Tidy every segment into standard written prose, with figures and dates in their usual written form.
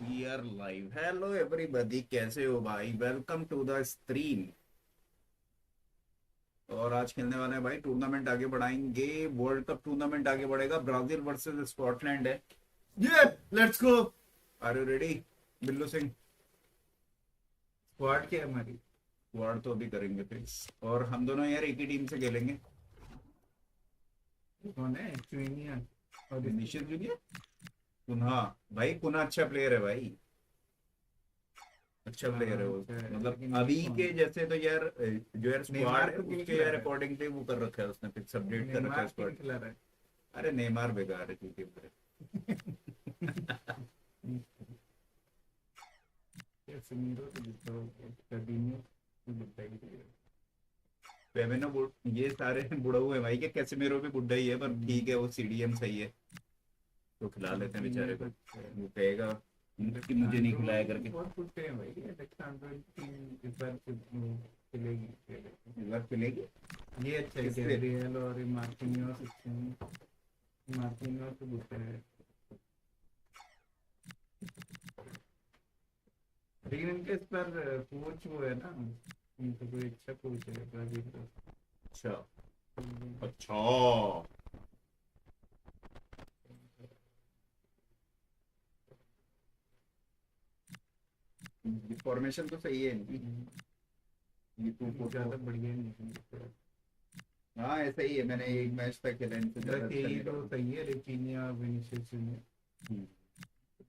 We are live. Hello everybody, कैसे हो भाई? Welcome to the stream. और आज खेलने वाले हैं भाई, टूर्नामेंट आगे बढ़ाएंगे। वर्ल्ड कप टूर्नामेंट आगे बढ़ेगा। ब्राजील वर्सेस स्कॉटलैंड है। ये let's go. Are you ready Billu Singh? Squad क्या है हमारी? स्क्वाड तो अभी करेंगे फिक्स। और हम दोनों यार एक ही टीम से खेलेंगे। कौन है? चुनिया और निश्चित जूनियर कुन्हा। भाई कुन्हा अच्छा प्लेयर है भाई, अच्छा प्लेयर है वो। मतलब अभी के जैसे तो यार जो यार स्क्वाड है उसके यार अकॉर्डिंगली वो कर रखा है उसने, फिक्स अपडेट कर रखा है स्क्वाड। अरे नेमार बेकार है क्योंकि फेमिनो ये सारे बुढ़ा हुए भाई के। कैसेमीरो भी बुढ़ा ही है, पर ठीक है वो सीडीएम सही है तो खिला लेते हैं बेचारे को। वो कहेगा कि मुझे नहीं खिलाया करके। बहुत कुछ है भाई, इस बार खेलेगी। इस बार खेलेगी ये अच्छा है, गैब्रियल और मार्टिनियोस अच्छे हैं। मार्टिनियोस तो बुढ़ा है, लेकिन इनके इस पर कोच वो है ना, इनका कोई अच्छा कोच है ब्राजील का। अच्छा अच्छा। फॉर्मेशन तो सही है इनकी। ये तो ज्यादा बढ़िया नहीं। हाँ ऐसा ही है, मैंने एक मैच तक खेला इनसे ज्यादा अच्छा नहीं तो सही है, रेटिनिया विनिसियस में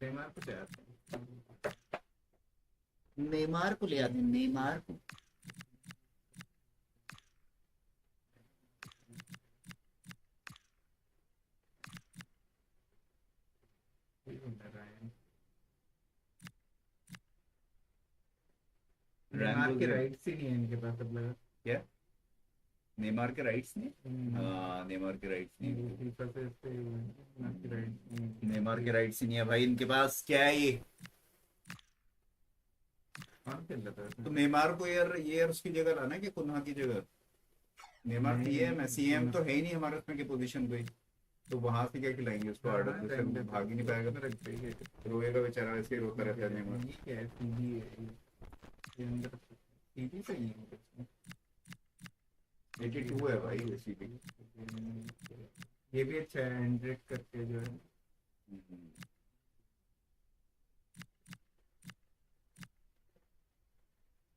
नेमार को चाहते हैं। नेमार को ले आते हैं, नेमार को। नेमार के राइट्स ही नहीं है इनके पास, अब लगा क्या? नेमार के राइट्स नहीं? हाँ नेमार के राइट्स नहीं। नेमार के राइट्स ही नहीं है भाई इनके पास। क्या है ये? तो नेमार को यार ये यार उसकी जगह लाना कि कुन्हा की जगह। नेमार सीएम है, सीएम तो है ही नहीं हमारे उसमें की पोजीशन पे, तो वहां से क्या खिलाएंगे उसको? ऑर्डर से भाग ही नहीं पाएगा, रोएगा बेचारा, ऐसे ही रोता रहता है नेमार। सही है, 82 है भाई सीपी। ये भी अच्छा है, एंड्रेड करके जो है।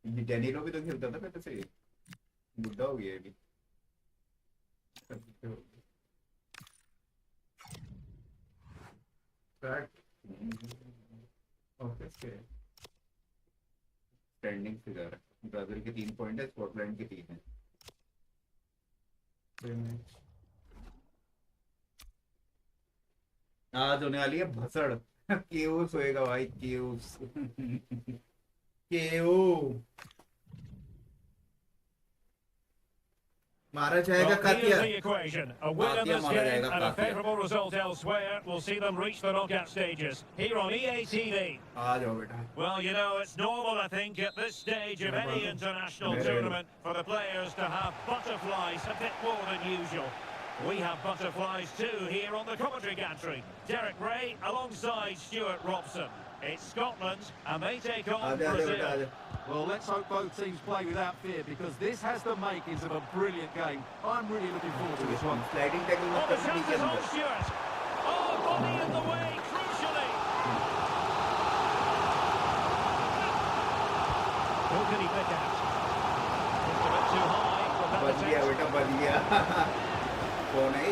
ये डेनिलो भी तो खेलता था पहले से, बुढ़ा हो गया अभी। स्टैंडिंग से जा रहा है। ब्राजील के 3 पॉइंट है, स्कॉटलैंड के 3 है। आज होने वाली है भसड़। केओस होएगा भाई, केओस। केओ मारा जाएगा Katya. A win in this game and a favourable result elsewhere will see them reach the knockout stages here on EA TV. आ जाओ बेटा। Well, you know, it's normal, I think, at this stage of any international tournament for the players to have butterflies a bit more than usual. We have butterflies too here on the commentary gantry. Derek Ray alongside Stuart Robson. It's Scotland and they take on Brazil. Well, let's hope both teams play without fear, because this has the makings of a brilliant game. I'm really looking forward to this one. Sliding tackle Oh, the chance is on Stuart. Oh, body in the way, crucially. Who can he pick out? It's a bit too high for that बच गया बेटा, बच गया। कौन है?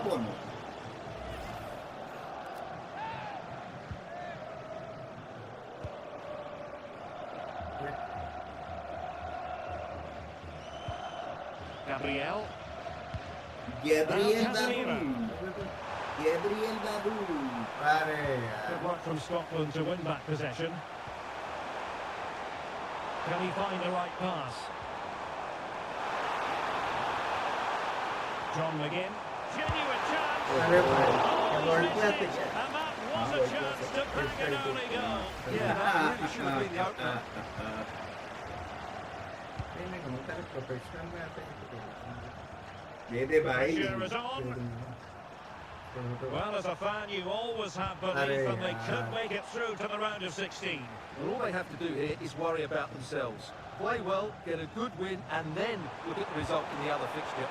कौन है? Gabriel. Gabriel Babu. Good work from Scotland to win back possession. Can he find the right pass? John McGinn. Genuine chance. Oh, he's missed it. And that was a chance to bang an early goal. Yeah, that really should have been the opener. दे दे भाई। Pressure is on. Well, as a fan, you always have belief, and they could make it through to the round of 16. Well, all they have to do here is worry about themselves. Play well, get a good win, and then look at the result in the other fixture.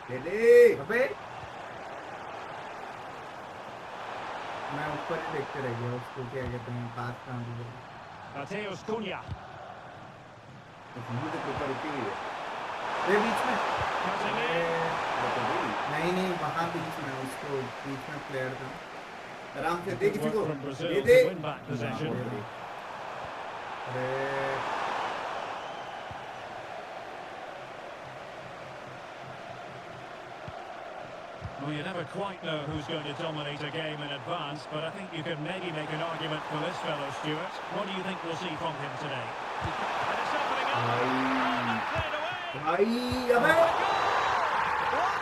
अबे मैं ऊपर ही देखते रह गया उसको क्या कहते हैं पास कहाँ भी Mateus Cunha. मुझे तो ऊपर उठी हुई है ये बीच में Cutting in. नहीं वहाँ बीच में उसको बीच में प्लेयर था आराम से दे किसी Work को from Brazil they to they win back possession. अरे Well, you never quite know who's going to dominate a game in advance, but I think you can maybe make an argument for this fellow, Stuart. What do you think we'll see from him today? And it's opening up. Oh, played away. भाई अबे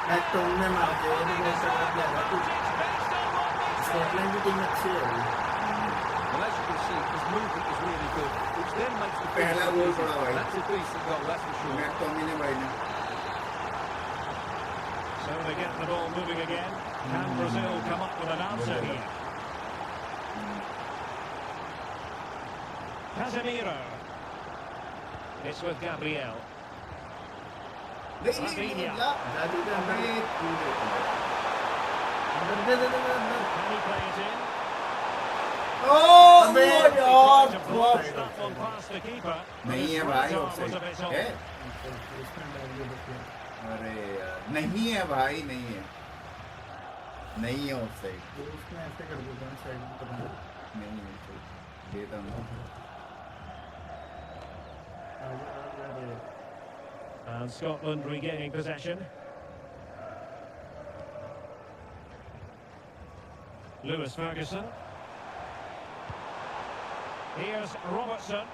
मैं तुमने मार दिया ये नहीं सकता player कुछ स्कॉटलैंड की टीम अच्छी है Well, as you can see, his movement is really good, which then makes the पहला finish गोल easy. पड़ा भाई That's a decent goal, that's for sure. Match तो मिले भाई ने So they get the ball moving again. Can Brazil come up with an answer here? Casemiro. It's with Gabriel. Rafinha. जादू के अंदर अबे तू देखो अंदर Can he play it in? ओ अबे यार To block that one past the keeper. but नहीं his है right भाई arm was a offside bit off. है अरे यार नहीं है भाई नहीं है नहीं है ऑफसाइड उसमें ऐसे कर देता हूँ साइड में पता नहीं नहीं है ऑफसाइड देता हूँ And Scotland regaining possession. Lewis Ferguson. Here's Robertson.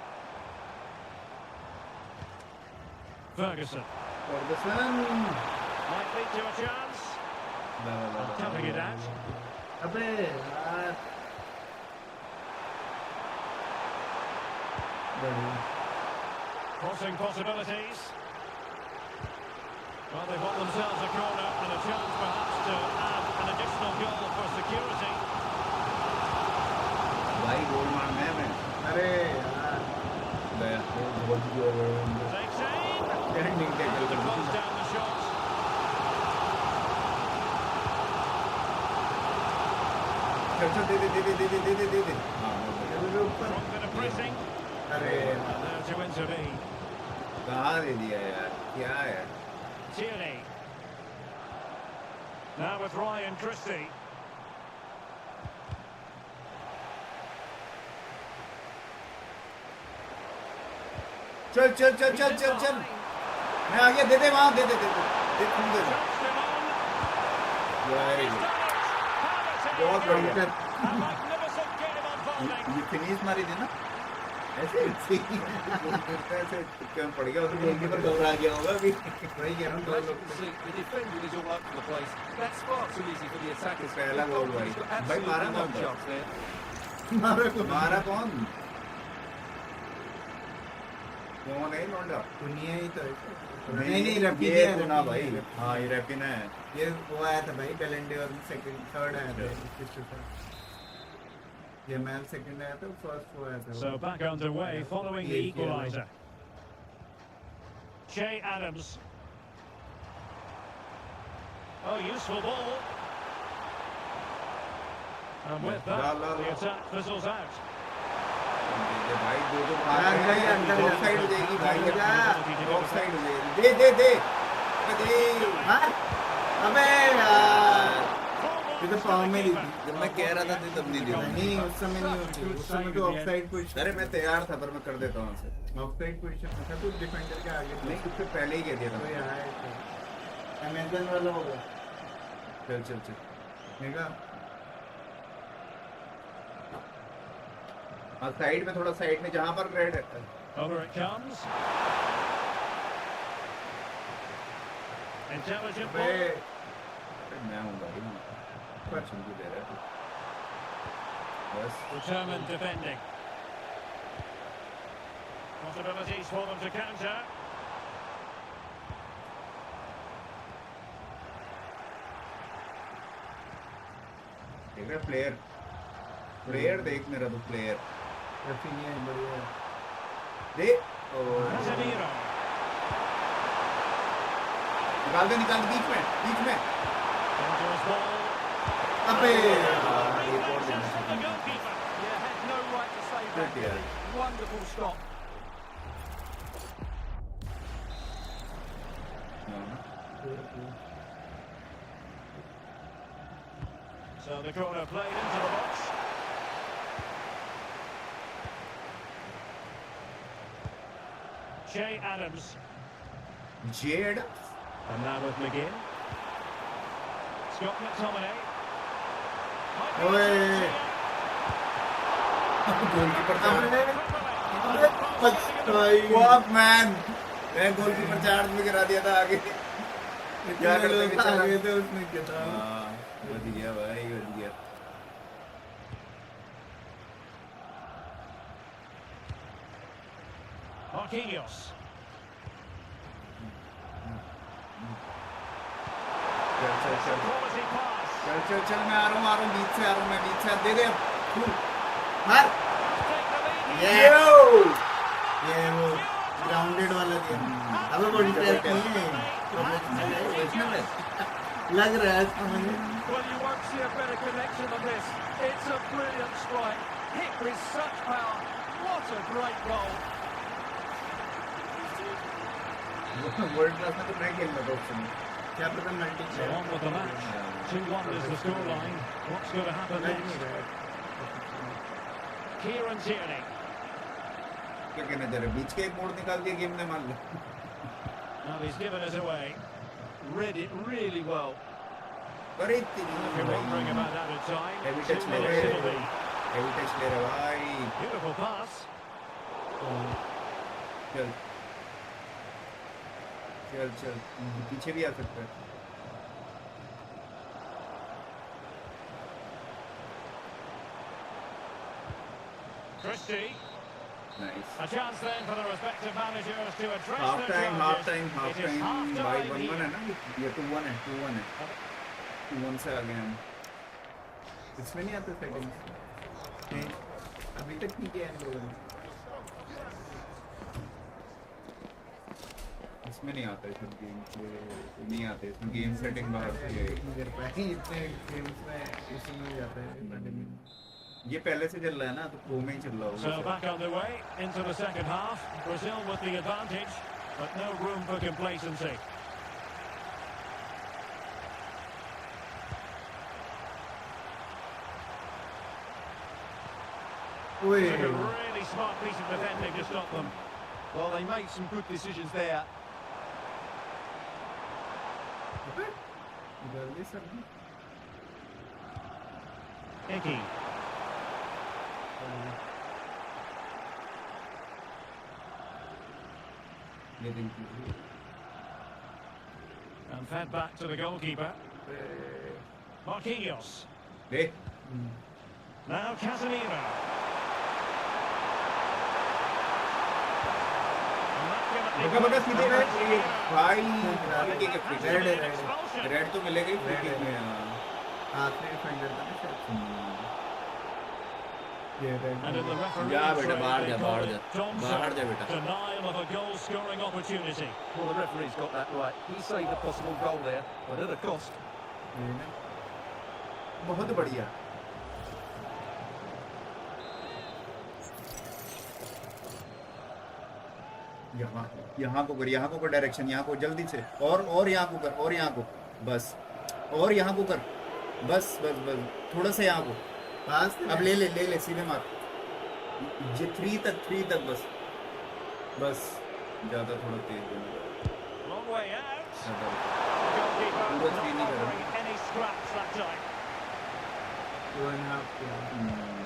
Ferguson. Fergusson Might lead to a chance. Tapping it out. अबे यार बढ़िया Crossing possibilities. Well, they've got themselves a corner and a chance perhaps to add an additional goal for security. भाई गोल मारना है मैं अरे यार गया बहुत गोल Takes aim. नहीं To tackle close down the shot. चल दे दे दे दे दे दे दे दे दे हां ऊपर Strong bit of pressing. अरे And there to intervene. कहां दे दिया यार क्या है Tierney. Now with Ryan Christie. चल चल चल चल चल चल मैं आ गया दे दे वहां दे दे दे दे तुम दे दे वेरी गुड बहुत बढ़िया A magnificent game unfolding. ये फिनिश मारी थी ना ऐसे ऐसे क्या पड़ गया उसको गोलकीपर घबरा गया होगा अभी वही कह रहा हूँ Well, as you can see, the defending is all over the place. That's far too easy for the attackers. पहला गोल भाई He's got भाई मारा absolutely no कौन था chance there. मारा कौन कौन है लौंडा दुनिया ही तो नहीं नहीं रफी ये तो ना भाई हाँ ये रफीना है ये वो आया था भाई बेलेंडे और सेकंड थर्ड आया था इसके साथ ये मैल सेकंड आया था फर्स्ट वो आया था So back underway following the equaliser. Che Adams. Oh, useful ball. And with that, the attack fizzles out. भाई दो दो अंदर ऑफ साइड हो जाएगी भाई जा। ऑफ साइड हो जाएगी दे दे दे दे हाँ? अबे यार ये तो पाँव में नहीं थी जब मैं कह रहा था तो तब नहीं दिया नहीं उस समय नहीं होती उस समय तो ऑफसाइड पोजीशन अरे मैं तैयार था पर मैं कर देता हूँ उसे ऑफसाइड पोजीशन में था तो डिफेंडर के आगे नहीं उससे पहले ही कह दिया तो था यहाँ है अमेजन वाला होगा चल चल चल देखा हाँ साइड में थोड़ा साइड में जहाँ पर रेड है Over it comes. Intelligent अबे ball. मैं हूँ भाई क्वेश्चन भी दे रहा है बस Determined defending. Possibilities for them to counter. देख रहा प्लेयर प्लेयर देख मेरा तो प्लेयर रफीनिया बढ़िया देख Casemiro. निकाल दे बीच में Into his ball. अबे Just यार, एक और from the देना goalkeeper. Yeah, had no right to save that. Good, yeah. Wonderful stop. So the corner played into the box. Shea Adams. Z And now with McGinn. Scott McTominay. ओए goalkeeper भाई वाह man मैं goalkeeper charge में गिरा दिया था आगे क्या करते लोग बेचारा? आगे थे उसने क्या था हाँ बच गया भाई बच गया Marquinhos. चल Quality pass. चल मैं आ रहा हूँ बीच से आ रहा हूँ मैं बीच से दे दे मार Take the lead. ये वो ग्राउंडेड वाला गेम अब बड़ी ट्रैक नहीं है लग रहा है इसका मुझे Well, you won't see a better connection than this. It's a brilliant strike. Hit with such power. What a great goal. World class में तो मैं खेलता था उस समय क्या पता multi So on with the match. 2-1 is the scoreline. What's going to happen next? Kieran Tierney. क्या कहना चाह रहे बीच के एक मोड़ निकाल दिया गेम ने मान लो Now he's given it away. Read it really well. अरे If you're wondering तेरी about added time, Heavy 2 touch ले minutes रहे it'll be. हेवी टच ले रहा भाई Beautiful pass. चल चल चल पीछे भी आ सकता है Christie. Nice A chance then for the respective managers to address half their time challenges. Half It is time half भाई time 1-1 here. है ना ये 2-1 है 2-1 से आ गए हम इसमें नहीं आते सेटिंग्स अभी तक नहीं किया इन लोगों ने इसमें नहीं आता इसमें गेम नहीं आते इसमें गेम सेटिंग बाहर से है इतने गेम्स में इसी में जाता है ये पहले से चल रहा है ना तो प्रो में ही चल रहा So होगा back underway into the second half. Brazil with the advantage, but no room for complacency. ओए Took a really smart piece of defending to stop them. Well, they made some good decisions there. जल्दी sir Icky. ये दिन And fed back to the goalkeeper. Marquinhos. देख Now Casemiro. And that gave it बगा सीधे the- है भाई quality के free red है Expulsion. रेड तो मिलेगा ही फ्री Red किक है। में आखिरी डिफेंडर था ना शायद ये red And in the referee's जा बेटा tray, बाहर they जा call बाहर it जा Thompson. बाहर जा बेटा Denial of a goal-scoring opportunity. Well, the referee's got that right. He saved a possible goal there, but at a cost. ये ना बहुत बढ़िया यहाँ को कर डायरेक्शन यहाँ को जल्दी से और यहाँ को कर और यहाँ को बस और यहाँ को कर बस बस बस थोड़ा सा यहाँ को पास अब ले सीधे मार ये 3 तक बस बस ज्यादा थोड़ा तेज देना Long way out. ज्यादा The goalkeeper पूरा not three नहीं कर रहा। offering any scraps that time. 2.5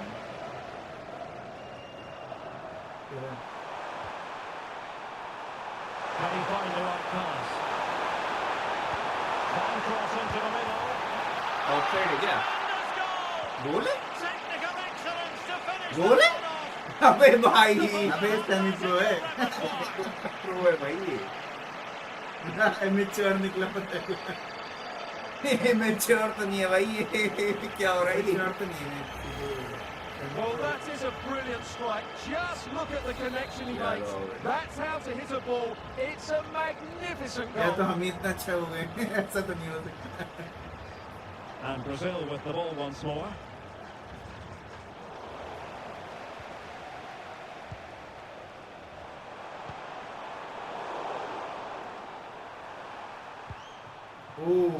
Can he find the right pass? Fine cross into the middle. Outside है क्या Tremendous goal! गोल है Technical excellence to finish goal the है one off. अबे भाई अबे सेमी प्रो है प्रो है भाई ये एमेच्योर निकला पता है मैच्योर तो नहीं है भाई ये क्या हो रहा है ये? शर्त नहीं है। Well, that is a brilliant strike. Just look at the connection he makes. That's how to hit a ball. It's a magnificent या तो goal. हम ही इतना अच्छा हो गए ऐसा तो नहीं हो सकता। And Brazil with the ball once more.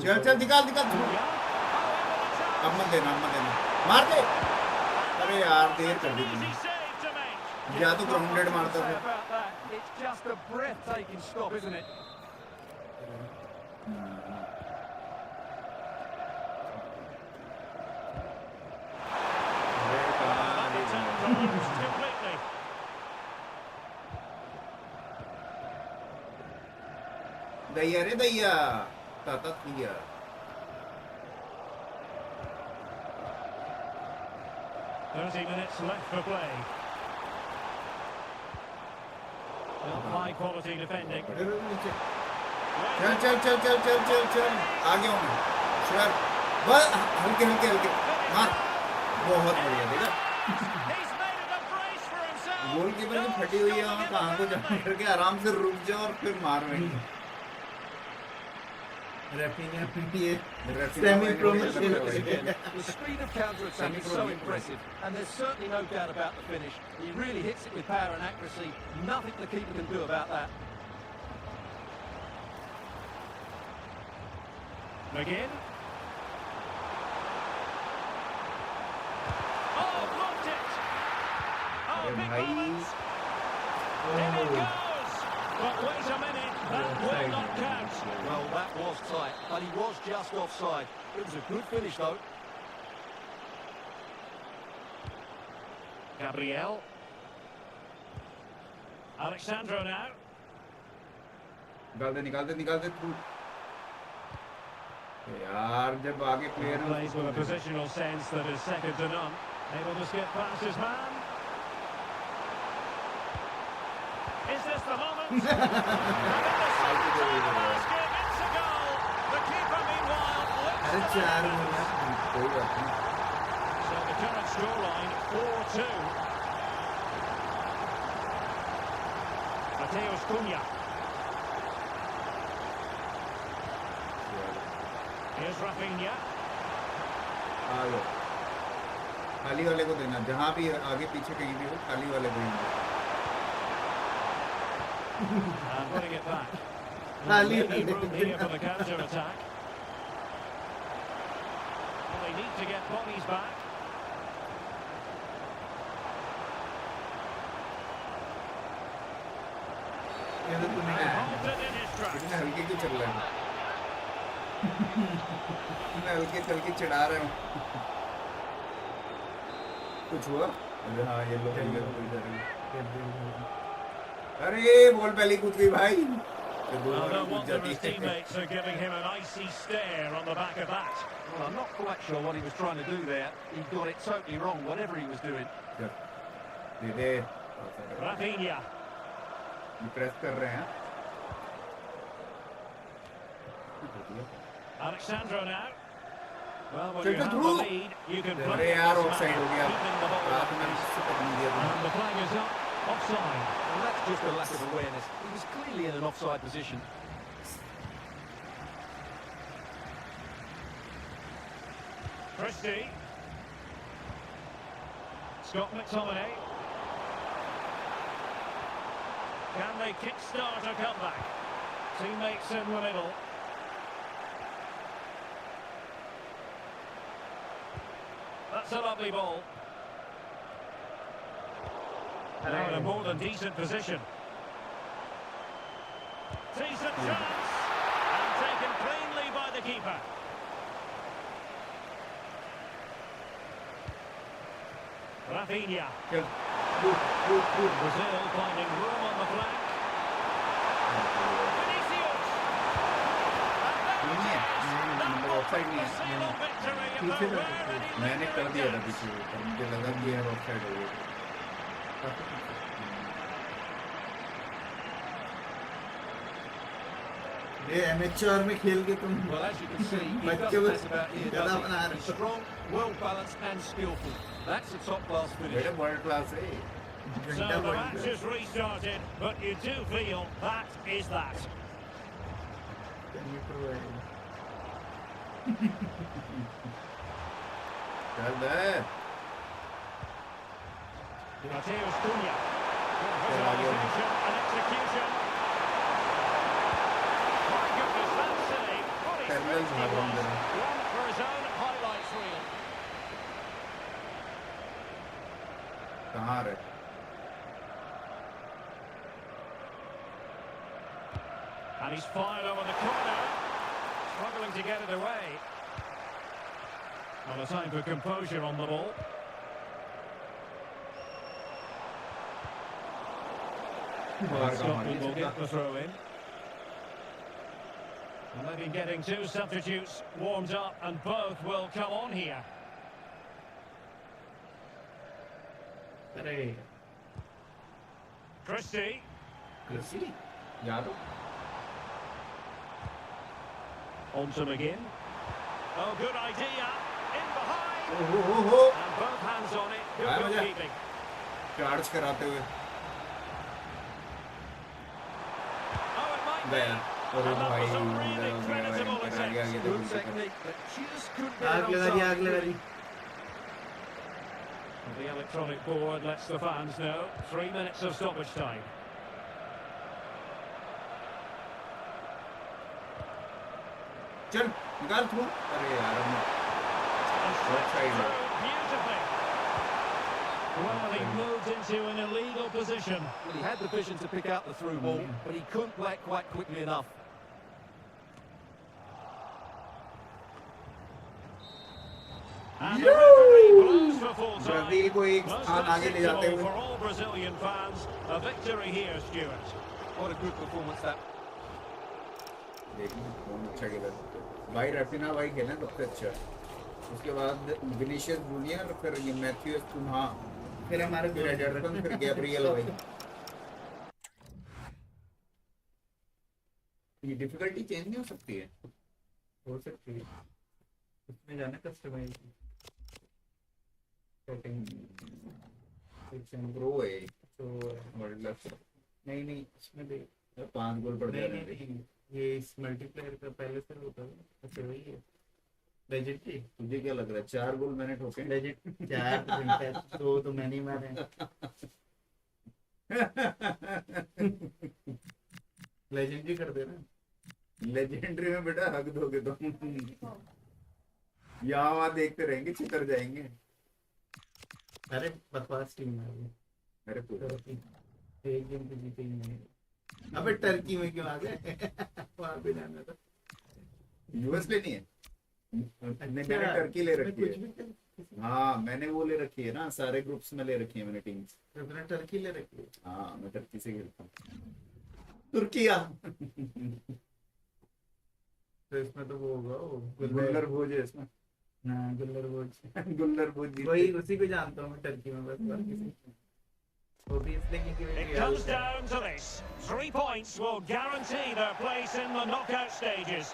चल चल निकाल निकाल अब मत देना मार दे। अरे यार देर कर दी Easy तूने। save to make. या तो ग्राउंडेड मारता Say था। about that. It's just a breathtaking stop, isn't it? It turns almost completely. दैया रे दैया ताता दिया। 30 minutes left for play. Well, high quality defending. चल चल चल चल चल चल चल आगे हूँ मैं श्योर बस हल्के हल्के हल्के मार बहुत बढ़िया देखा He's made it a brace for himself. Goalkeeper की फटी हुई है वहाँ कहाँ को जाने करके आराम से रुक जाओ और फिर मार रहे हैं रफीनिया ये रेफरी सेमी ने प्रो में बोला खेल था रहे भाई। हैं। The speed of counter-attack is so impressive, and there's certainly no doubt about the finish. He really hits it with power and accuracy. Nothing the keeper can do about that. McGinn. Oh, blocked it. Oh, अरे big भाई moments. In it goes. But wait a minute, that will not count. Well, that was tight, but he was just offside. It was a good finish, though. Gabriel. Alexandro now. निकाल दे तू यार जब आगे player Plays with a positional sense that is second to none. Able to skip past his man. Is this the moment? And in the centre of the basket, it's a goal. The keeper, meanwhile, lifts अरे the चार ball. Minute कोई बात नहीं So the current scoreline 4-2. Mateus Cunha. Here's Rafinha. आ लो खाली वाले को देना जहाँ भी आगे पीछे कहीं भी हो खाली वाले को देना And winning it back. खाली Maybe room here for the counter attack. Well, they need to get bodies back. ये तो तूने क्या Halted in his tracks. इतने हल्के क्यों चल रहे हैं इतने हल्के चल के चिढ़ा रहे हो कुछ हुआ अरे हाँ ये लोग अरे बॉल पहले कूद गई भाई फिर दो Well, बार no कूद wonder जाती his है teammates are giving him an icy stare on the back of that. Well, I'm not quite sure what he was trying to do there. He got it totally wrong, whatever he was doing. They they Rafinha. Press कर रहे हैं Alexandro now. Well, when Take you it have the through. lead, you can अरे play यार this offside हो गया keeping the ball रात up. में इससे तक नहीं दिया था And the flag is up. Offside. Well, that's just a lack of awareness. He was clearly in an offside position. Christie. Scott McTominay. Can they kickstart a comeback? Teammates in the middle. That's a lovely ball. Now in a more than decent position. Decent chance. And taken cleanly by the keeper. Rafinha. चल Brazil finding room on the flank. Vinicius. And नहीं है that मतलब will offside be नहीं the है seal of victory if पीछे there था were any मैंने कर lingering दिया था doubts. पीछे पर मुझे लगा कि यार ऑफसाइड हो गया ये एमेच्योर में खेल के तुम Well, as you can see, he बच्चे doesn't को mess about here, ज़्यादा does बना he? रहे He's हो। strong, well-balanced and skillful. That's a top-class finish. बेटे वर्ल्ड क्लास है। So घंटा the बढ़ match गया। has restarted, but you do feel that is that. चल दे। Mateus Cunha. Visualization and execution. My goodness, that save. What a Parallel sprint he भाग रहा हूँ was. जरा। One for his own highlights reel. कहाँ रहे? And he's fired over the corner. Struggling to get it away. Not a time for composure on the ball. Scotland will get the throw in. And they've been getting two substitutes warmed up, and both will come on here. अरे Christie. कृषि याद हो? On to McGinn. Oh, good idea. In behind. ओहो And both hands on it. Good आया मजा। goalkeeping. Charge कराते हुए Oh, it might be. गया। अरे And that भाई was a really आगे creditable आगे attempt. आगे Good देखो। technique, but just couldn't get आग it लगा on दी target, आग लगा really. The The electronic board lets the fans know. 3 minutes of stoppage time. चल निकाल तू। अरे यार And slipped side. through beautifully. Well, he moved into an illegal position. Well, he had the vision to pick out the through ball, but he couldn't play it quite quickly enough. And the referee blows for full time. Brazil को एक Most स्थान आगे ले जाते acceptable हुए। for all Brazilian fans. A victory here, Stuart. What a good performance that. देखिए कौन अच्छा खेला। भाई रफीना भाई खेला सबसे अच्छा। उसके बाद विनीशियस जूनियर, फिर ये मैथ्यूस कुन्हा, फिर हमारे फिर एडरसन, फिर गैब्रियल भाई। ये डिफिकल्टी चेंज नहीं हो सकती है? हो सकती है उसमें जाना कस्टमाइज सेटिंग सेक्शन प्रो है तो वर्ल्ड क्लास। नहीं नहीं इसमें देख 5 गोल पड़ नहीं गए। नहीं नहीं ये इस मल्टीप्लेयर का पहले से होता है अच्छा वही है लेजेंडरी तुझे क्या लग रहा है 4 गोल मैंने ठोके? लेजेंड चार दो तो मैंने ही मारे लेजेंडरी कर देना लेजेंडरी में बेटा हक दोगे तुम। यहाँ वहाँ देखते रहेंगे, चितर जाएंगे। अरे बकवास टीम है वो अरे पूरा एक गेम तो जीते ही नहीं अबे टर्की में क्यों आ गए वहां पे जाना था यूएस लेनी है। मैंने टर्की ले रखी है। हाँ मैंने वो ले रखी है ना, सारे ग्रुप्स में ले रखी है मैंने टीम्स। तो टर्की ले रखी है हाँ मैं टर्की से खेलता हूँ। तुर्किया तो इसमें तो वो होगा वो गुल्लर भोज है इसमें। हाँ गुल्लर बोझ गुल्लर भोज वही उसी को जानता हूँ मैं टर्की में बस और किसी वो भी इसलिए क्योंकि It मेरी comes आदत है। down to this. 3 points will guarantee their place in the knockout stages.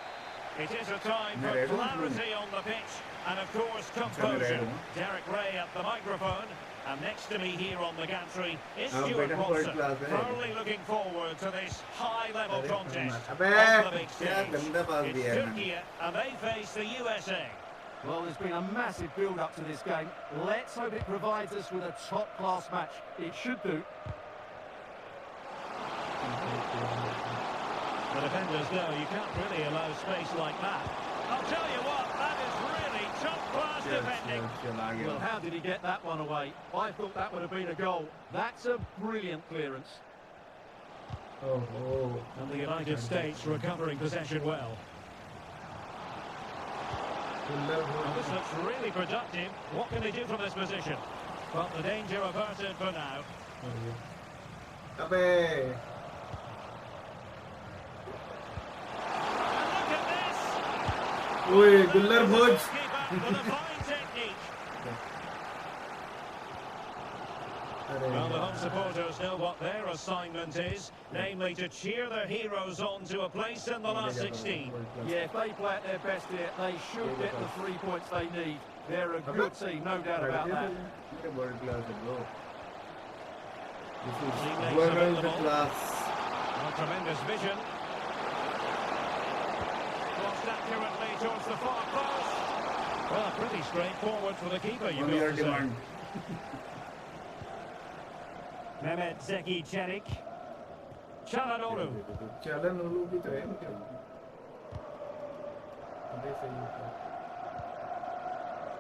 It is a time for clarity on the pitch and, of course, composure. Derek Ray at the microphone. And next to me here on the gantry is Stuart Watson. Thoroughly looking forward to this high-level contest on the big stage. It's Turkey and they face the USA. Well, there's been a massive build-up to this game. Let's hope it provides us with a top-class match. It should do. The defenders know you can't really allow space like that. I'll tell you what, that is really top-class defending. Well, how did he get that one away? I thought that would have been a goal. That's a brilliant clearance. Oh, And the United States recovering possession well. Well, this looks really productive. What can they do from this position? But the danger averted for now. अबे And look at this! ओए गुल्लर भोज Lowkeybob with a fine technique. Well, the home supporters know what their assignment is, namely to cheer their heroes on to a place in the last 16. Yeah, if they play at their best here, they should get the 3 points they need. They're a good team, no doubt about that. World class, bro. This Teammates is world available. class. Well, tremendous vision. Crossed accurately towards the far post. Well, pretty straightforward for the keeper, you've On got your to say. demand. Mehmet Zeki Çelik. Çalhanoğlu. Çalhanoğlu भी तो है मतलब अबे सही है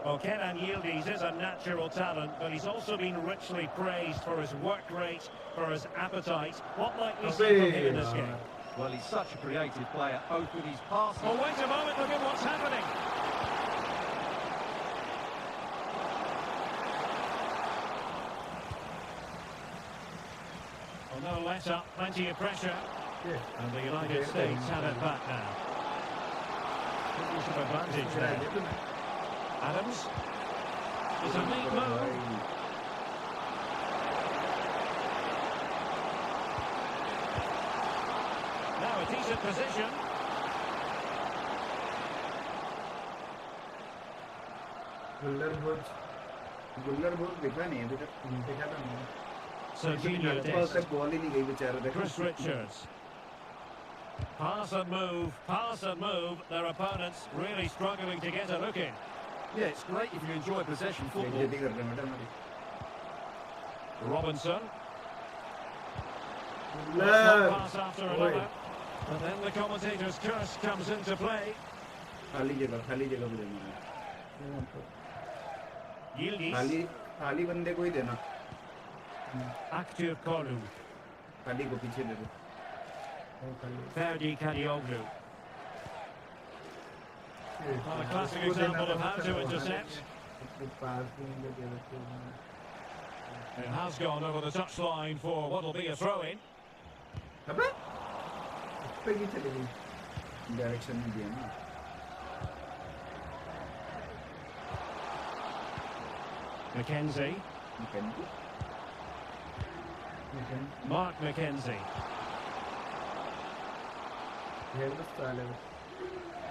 Well, Kenan Yildiz is a natural talent, but he's also been richly praised for his work rate, for his appetite. What might we see from him in this game? Well, he's such a creative player, both with his passing. Oh, wait a moment, look at what's happening. Well, no let up, plenty of pressure. And the United States have it back now. Good use of advantage there. Adams. It's a neat move. Now a decent position. गुल्लर बहुत दिखा नहीं अभी तक देखा था मैंने Serginho बस Dest. तक बॉल ही नहीं गई बेचारा देखो Chris Richards. Pass and move, their opponents really struggling to get a look in. Yeah, it's great if you enjoy possession football. बेइज्जती कर रहे हैं मैडम हमारी Robinson. One गुल्लर pass after another. And then the commentator's curse comes into play. खाली जगह मिलेगी Yildiz. खाली बंदे को ही देना Aktür Kolu. खाली को पीछे दे दो Ferdi Kadioglu. Well, a classic example of how to intercept. पास नहीं लगे बच्चे It has gone over the touchline for what will be a throw-in. अबे पे की चली गई डायरेक्शन में दिया ना McKenzie. Mark McKenzie.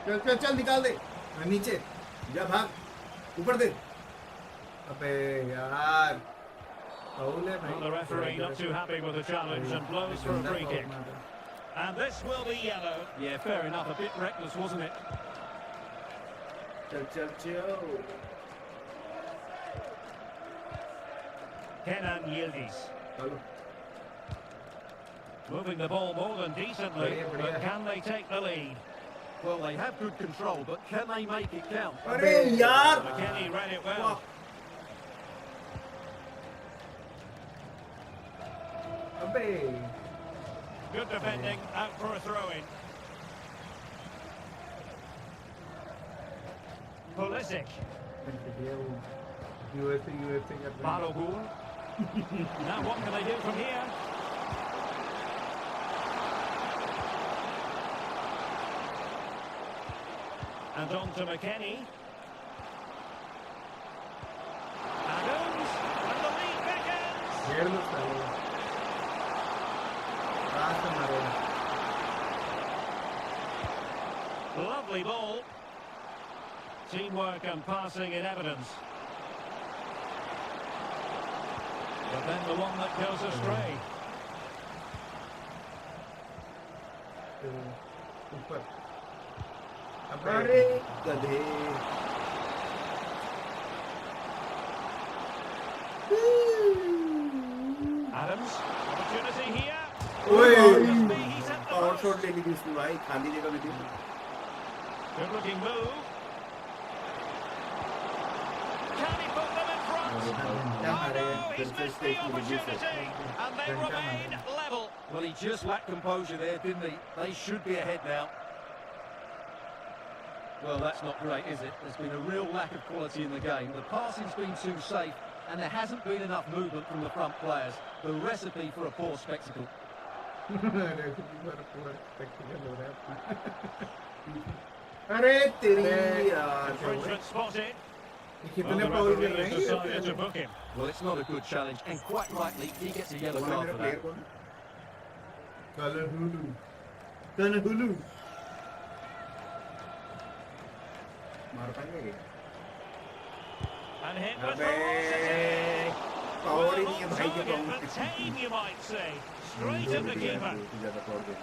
चल निकाल दे नीचे जा भाग ऊपर दे अबे यार फाउल है भाई Well, the referee not too happy with the challenge and blows for a free kick. And this will be yellow. Yeah, fair enough. A bit reckless, wasn't it? चल Kenan Yildiz. चलो Moving the ball more than decently, but can they take the lead? Well, they have good control, but can they make it count? अरे यार McKennie read it well. अबे Good defending, out for a throw-in. Pulisic. USA का Balogun. Now what can they do from here? And on to McKennie. Adams. And the lead beckons. घेर लो साले पास मारो Lovely ball. Teamwork and passing in evidence. But then the one that goes astray. ऊपर अरे गधे Adams. Opportunity here. ओए He's at the power post. Shot ले ली थी उसने भाई खाली जगह में थी Good looking move. Can he put them in front? Oh no, he's missed the opportunity. And they remain level. Well, he just lacked composure there, didn't he? They should be ahead now. Well, that's not great, is it? There's been a real lack of quality in the game. The passing's been too safe, and there hasn't been enough movement from the front players. The recipe for a poor spectacle. अरे तेरी यार Infringement spotted. कितने the foul कर referee रहे has हैं decided to ये? book him. Well, it's not a good challenge, and quite rightly, he gets a yellow कौन है card मेरा for प्लेयर that. कौन है? Kanahulu. मार पाएंगे क्या? And hit with अबे velocity. पावर ही नहीं है Well, भाई के not target, power but tame, you might say. Straight at the keeper. ज़्यादा पावर दे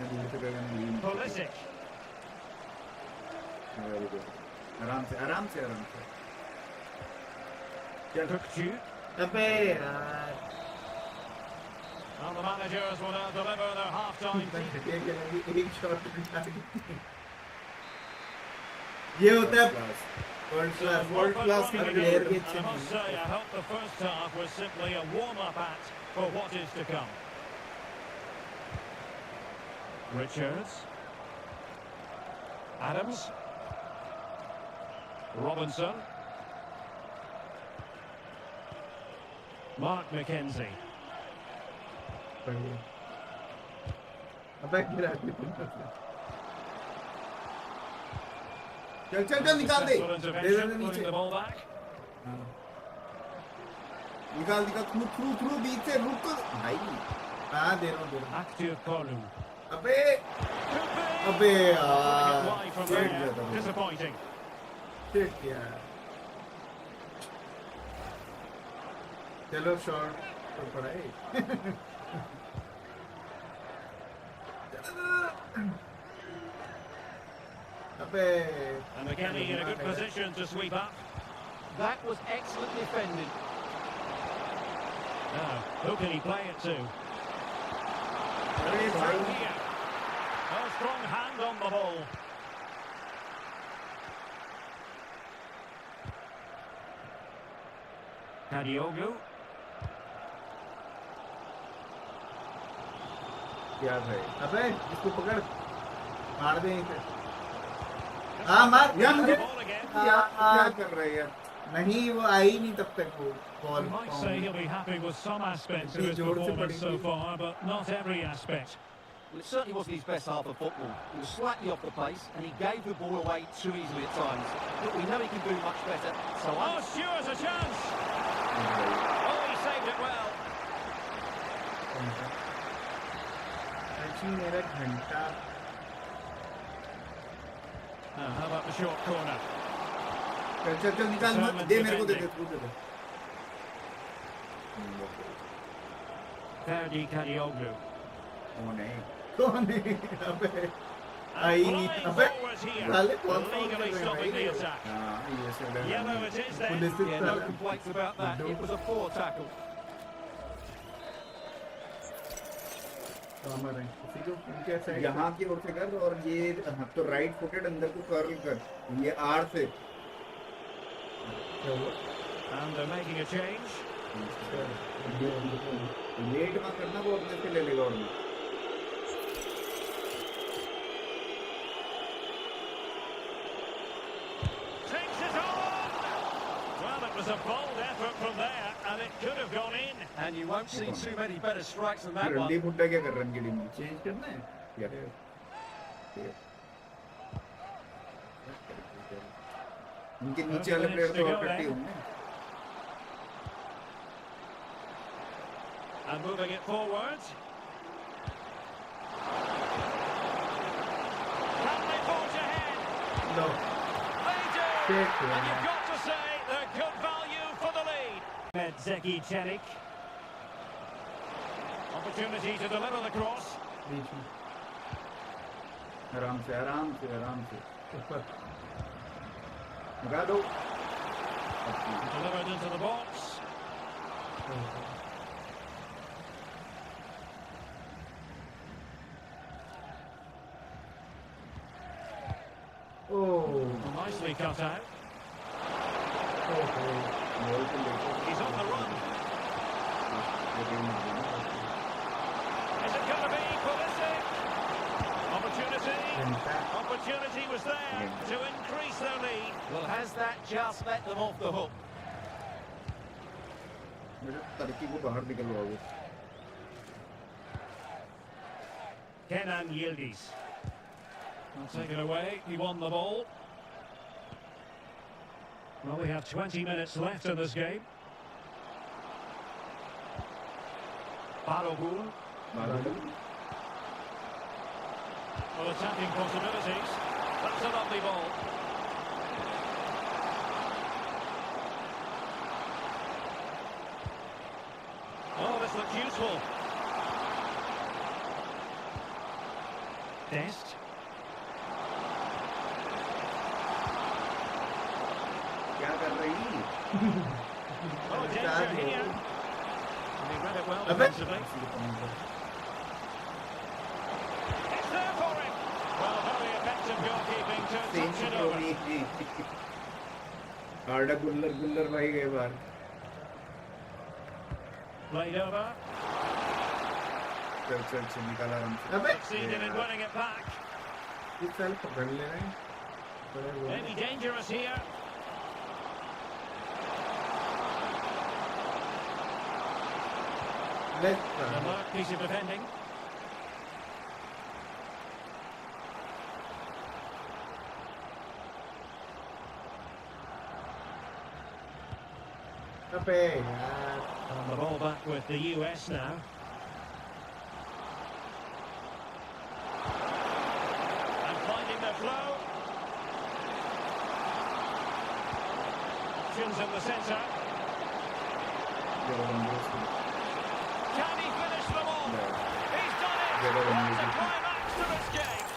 मैं दूर से गया नहीं Pulisic. आराम से आराम से आराम से Kukcu. अबे यार And the managers will now deliver their half-time tea. एक शॉट ये होता है वर्ल्ड क्लास का प्लेयर के And I must say, I hope the first half was simply a warm-up act for what is to come. Richards. Adams. Robinson. Mark McKenzie. अबे गिरा चल चल चल निकाल दे Successful दे intervention, दे नीचे putting the ball back. निकाल निकाल थ्रू थ्रू थ्रू बीच से रुक भाई हाँ दे रहा हूँ Active Kolu. अबे अबे Putting it यार wide from shit there. Disappointing. shit यार चलो शॉट तो पड़ा है अबे And McKennie in a good position to sweep up. That was excellent defending. Now, who can he play it to? अरे भाई Here. A strong hand on the ball. Kadioglu. क्या भाई अबे इसको पकड़ मार दे इसे हाँ मार यार मुझे The ball again. क्या कर रहे हैं यार नहीं वो आई नहीं तब तक वो We ball might say he'll be happy with some aspects of his जोर से performance so पड़ी। far, but not every aspect. Well, it certainly wasn't his best half of football. He was slightly off the pace, and he gave the ball away too easily at times. But we know he can do much better, so Oh, Stewart's a chance. Oh, he saved it well. Sachin मेरा घंटा Now, how about the short corner? चल चल चल निकाल मत दे मेरे को दे दे तू दे दे Ferdi Kadioglu. कौन है कौन है अबे आई नहीं Flying अबे forwards here. साले कौन फाउल कर Legally रहे हैं stopping the भाई attack. हाँ ये से Yellow it is then. Police से yeah, no साला complaints about that. It was a poor tackle. कमर है किसी को उनके साइड यहाँ की ओर से कर और ये हाँ, तो राइट फुटेड अंदर को कर्ल कर ये आर से And they're making a change. Late मत करना वो अपने से ले लेगा और मैं Takes it on. Well, it was a bold effort from there, and it could have gone in. And you won't see too many better strikes than that रंडी one. फुट्टा क्या कर रन के लिए चेंज करना है क्या उनके नीचे वाले प्लेयर तो और कट्टी होंगे And moving it forward. Can they forge ahead? Low They do. Shit, And man. you've got to say they're good value for the lead. Zeki Chenik. Opportunity to deliver the cross. बीच में आराम से आराम से आराम से ऊपर लगा दो Delivered into the box. Oh Well, nicely cut out. Ball को लेकर He's on the run. Is it going to be Pulisic? Opportunity. घंटा Opportunity was there to increase their lead. Well, has that just let them off the hook? मेरे तरक्की को बाहर निकलवाओगे Kenan Yildiz. I'll take it away. He won the ball. Well, we have 20 minutes left in this game. Barogul. Well, attacking possibilities. That's a lovely ball. Oh, this looks useful. Dest. क्या कर रही? Oh, danger here. He read it well defensively. It's there for him. Well, very effective goalkeeping to touch it over. आड़ा गुल्लर भाई गए बाहर. Played over. चल निकाला आराम से. Succeeded in winning it back. इस साल पकड़ ले रहे हैं. Maybe dangerous here. Alert piece of defending. यार. The ball back with the US now. And finding the flow. Options in the centre. Can he finish them all? He's done it! What a climax to this game!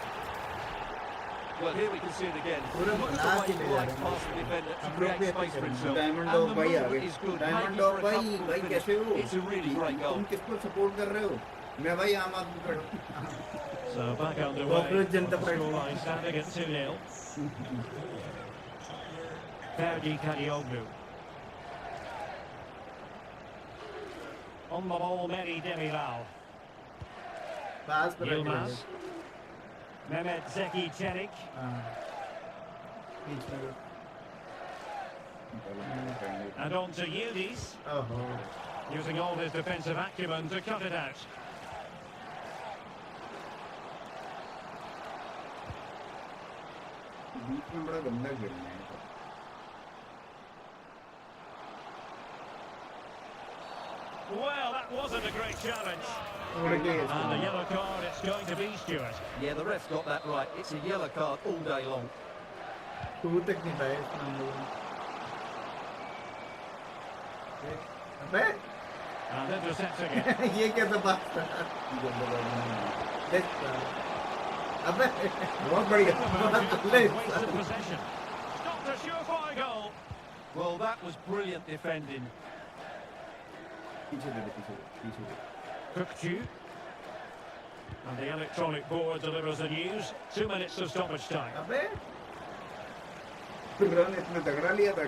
Well, here we can see it again. पूरा Look at बना the way के he ले glides जा रहे past the defender to create space for himself. Diamond And dog the भाई आ movement गए. is good. Diamond Making dog for a भाई comfortable finish. कैसे हो? It's a really great goal. तुम किसको सपोर्ट कर रहे हो? मैं भाई आम आदमी पर. So back underway. Corporate Janata Party. Scoreline standing at 2-0. Ferdi Kadioglu. On the ball, Mehdi Demiral. पास पर Yilmaz. Mehmet Zeki Çelik. And on to Yildiz. Using all his defensive acumen to cut it out. बीच में बड़ा गंदा खेलना है. Well, that wasn't a great challenge. उड़ के And a yellow card, it's going to be Stewart. Yeah, the ref's got that right. It's a yellow card all day long. तू तक नहीं पाए इस मामले में. अबे And intercepts again. ये कैसा बात था? अबे बहुत बढ़िया. Wasted possession. Stopped a surefire goal. Well, that was brilliant defending. पीछे दे. Kukcu. And the electronic board delivers the news. 2 minutes of stoppage time. अबे रन इतना तगड़ा लिया था.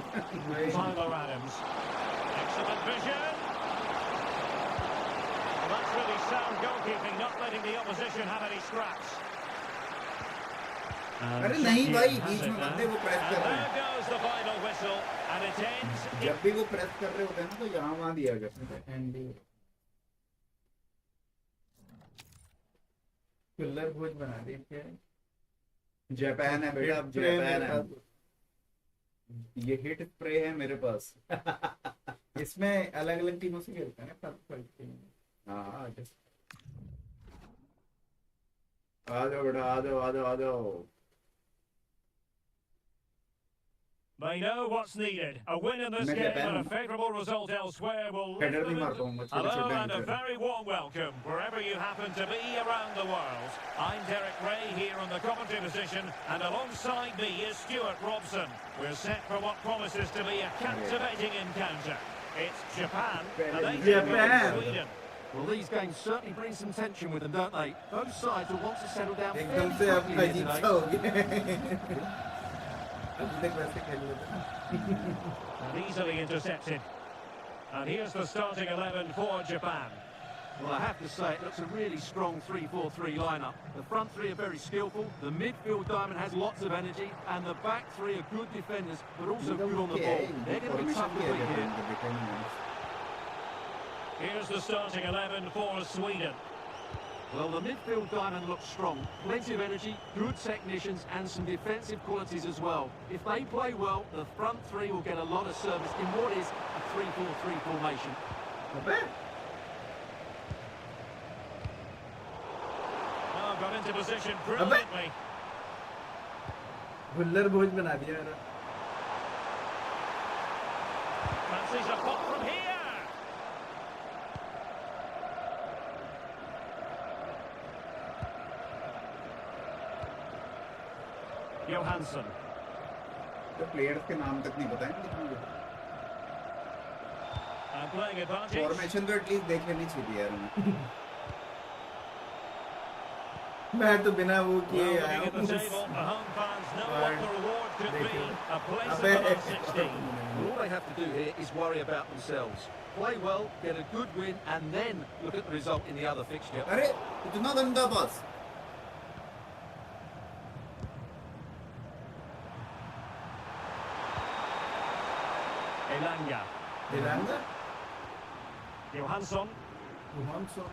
Tyler Adams. Excellent vision. Well, that's really sound goalkeeping, not letting the opposition have any scraps. And अरे नहीं भाई, Shakir has beach it में now. बंदे वो प्रेस कर And रहे हैं. there goes the final whistle, and it ends. जब भी वो प्रेस कर रहे होते हैं ना तो यहाँ वहाँ दिया करते हैं. कलर भोज बना दी क्या? जापान है बेटा, अब जापान है. ये हिट स्प्रे है मेरे पास. इसमें अलग अलग टीमों से खेलते हैं ना. हाँ आ जाओ बेटा, आ जाओ. They know what's needed. A win in this मैं game Japan and a favourable result elsewhere will lift header them नहीं मार into... पाऊंगा. Hello and a very warm welcome wherever you happen to be around the world. I'm Derek Ray here on the commentary position, and alongside me is Stuart Robson. We're set for what promises to be a captivating encounter. It's Japan and they take on Sweden. Well, these games certainly bring some tension with them, don't they? Both sides will want to settle down fairly एकदम से अब quickly here अजीब today. सा हो गया. अभी तक वैसे खेल रहे थे. And easily intercepted. And here's the starting 11 for Japan. Well, I have to say, it looks a really strong 3-4-3 lineup. The front three are very skillful, the midfield diamond has lots of energy, and the back three are good defenders, but also good on the ball. They're going to be tough to beat here. Here's the starting 11 for Sweden. Well, the midfield diamond looks strong. Plenty of energy, good technicians and some defensive qualities as well. If they play well, the front three will get a lot of service in what is a 3-4-3 formation. Oh, got into position brilliantly. गुल्लर भोज बना दिया यार. Fancies a pop from here. Johansson. तो players के नाम तक नहीं पता है मुझे. And playing advantage. फॉर्मेशन तो एटलीस्ट देख लेनी चाहिए यार उन्हें. मैं तो बिना वो Well, किए looking आया at the हूँ. table, the home fans know what the reward could be. A place Abbe. above 16. All they have to do here is worry about themselves. Play well, get a good win, and then look at the result in the other fixture. अरे इतना गंदा पास. Elanga. दिलांगा. Johansson. Johansson.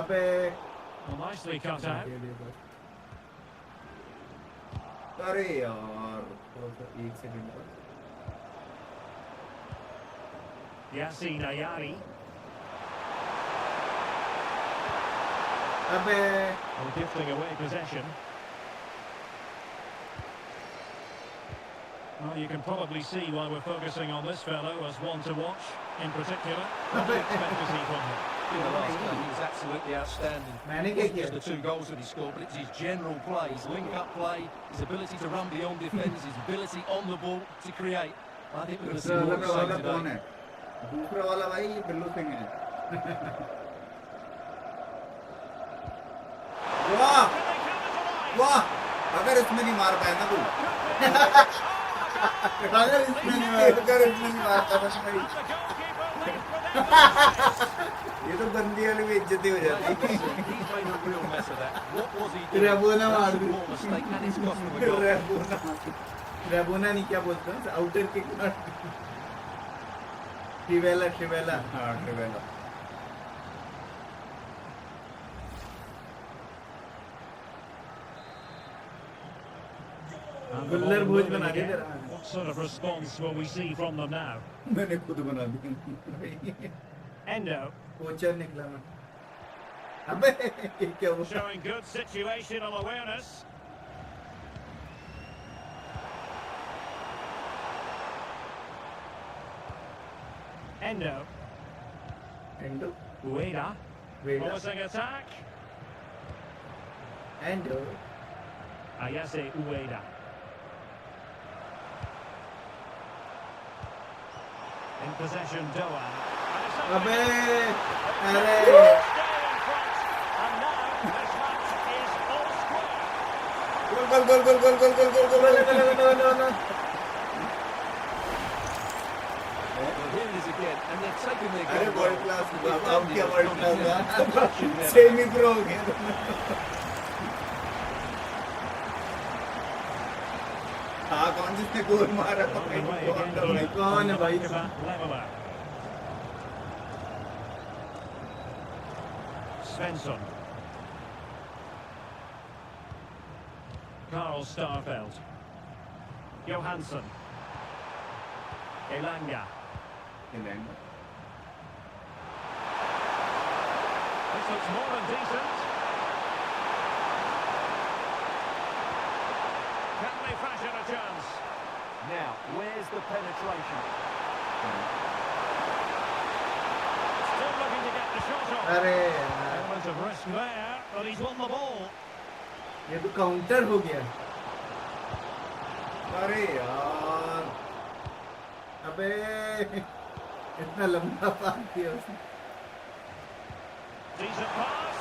अबे. Well, nicely cut out. अरे यार एक second का. Yassine Ayari. अबे. Well, gifting away possession. Well, you can probably see why we're focusing on this fellow as one to watch in particular. What do you expect to see from him? In the last game, he was absolutely outstanding. मैंने It क्या wasn't किया? just the 2 goals that he scored, but it's his general play, his link-up play, his ability to run beyond defenders, his ability on the ball to create. I think we're going to see more of the दूसरा same वाला कौन today. है? दूसरा वाला भाई बिल्लू सिंह है. वाह वाह. अगर इसमें नहीं मार पाया ना तू. अगर इसमें नहीं मारता बस भाई. ये तो बंदी वाली भी इज्जत ही हो जाती. He's made a real mess of that. What was he doing? रेबोना मार That's a the. poor mistake, and it's cost them a goal. रेबोना नहीं क्या बोलते हैं आउटर किक मार. ट्रिवेला ट्रिवेला. हाँ ट्रिवेला. गुल्लर भोज बना दिया तेरा. What sort of response will we see from them now? मैंने खुद बना दी. Endo कोचर निकला मैं. अबे ये क्या हुआ? showing good situational awareness. Endo, endo. Ueda, Veda. forcing attack. Endo. Ayase Ueda. In possession, Doan. And it's not अबे. Stay अरे. in front. And now this match is all square. Goal goal goal goal goal goal goal goal goal. Well, here it is again, and they've taken their अरे game world well. Class. अब क्या world class है? Should never. Semi pro हो गया. हाँ कौन जिसने गोल मारा? कौन है भाई? Leveler. Svensson. Carl Starfelt. Johansson. Elanga. This looks more than decent. Can they fashion a chance? Now, where's the penetration? Still looking to get the shot off. अरे यार. Element of risk there, but he's won the ball. ये तो counter हो गया. अरे यार. अबे इतना लंबा पास किया उसने. Decent pass.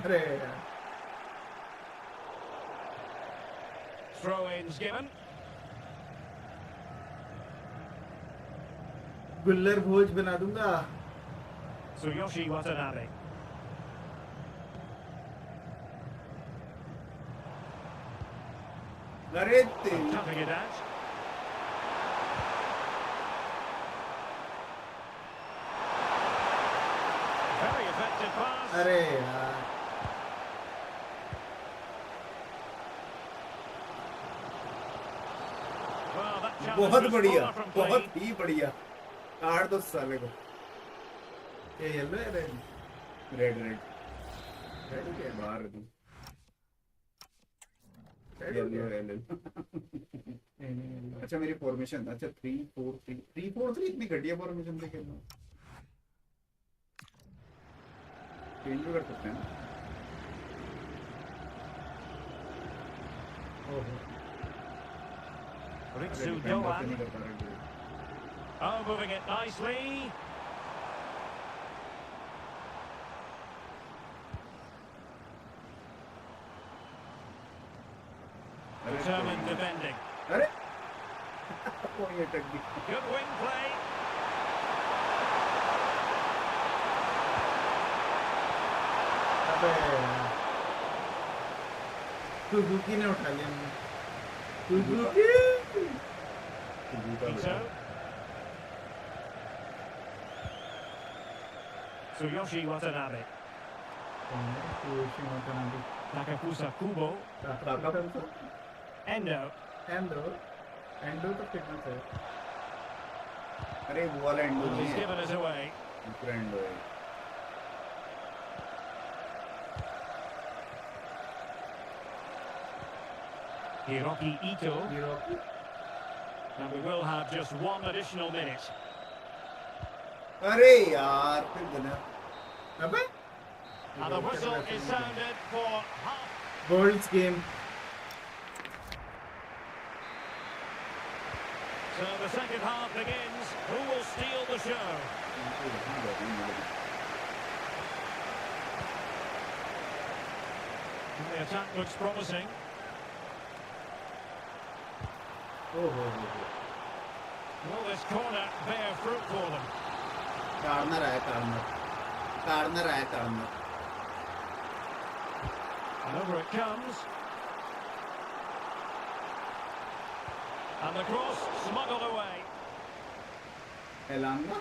अरे यार. Throw-ins given. गुल्लर भोज बना दूंगा. Tsuyoshi Watanabe. अरे तेरी. Tapping it out. यार Well, that challenge बहुत was बढ़िया, far from clean. बहुत ही बढ़िया। काट दो साले को। ये येलो है रेड रेड रेड रेड क्या बाहर दी। Red yellow yellow. अच्छा मेरी फॉर्मेशन, अच्छा 3-4-3 3-4-3 इतनी घटिया फॉर्मेशन से खेलना। चेंज भी कर सकते हैं ना। ओहो Ritsu नहीं Doan. कर पा रहे। Oh, moving it nicely. Determined defending. अरे कोई अटक दी। Good wing play. अबे सुजुकी ने उठा लिया मुझे Suzuki Ito. Tsuyoshi Watanabe. Takafusa Kubo. Endo. Endo तो फिटनेस है अरे वो वाला एंडो Well, नहीं he's है, given us away. दूसरा एंडो है। Hiroki Ito. हीरो की And we will have just one additional minute. अरे यार फिर बना। अबे And the whistle is sounded for half. Golds game So the second half begins. Who will steal the show? And the attack looks promising. ओहो Will this corner bear fruit for them? Corner आया corner आया corner. And over it comes. And the cross smuggled away. एलांगा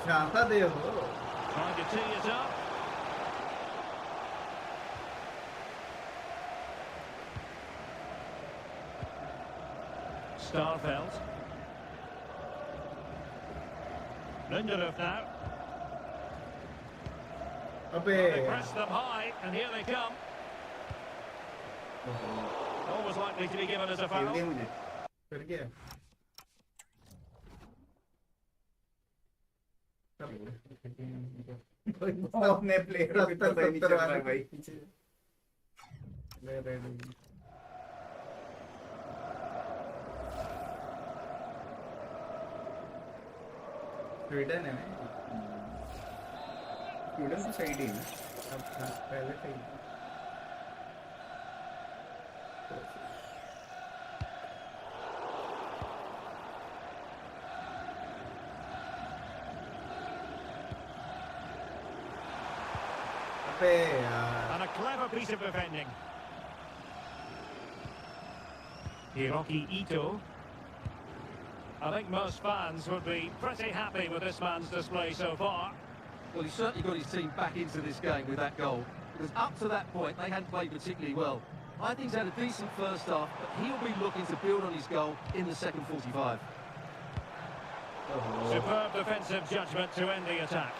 चाहता दे हो Trying to tee it up. Starfelt. Lindelof now. अबे They press them high, and here they come. Always likely to be given as a खेल foul. दिया मुझे। फिर क्या अपने player को पता ही नहीं चल रहा है भाई। स्वीडन है ना स्वीडन तो साइड ही है। अब पहले से ही अबे यार And a clever piece of defending. Hiroki Ito. I think most fans would be pretty happy with this man's display so far. Well, he certainly got his team back into this game with that goal. Because up to that point, they hadn't played particularly well. I think he's had a decent first half, but he'll be looking to build on his goal in the second 45. Superb defensive judgment to end the attack.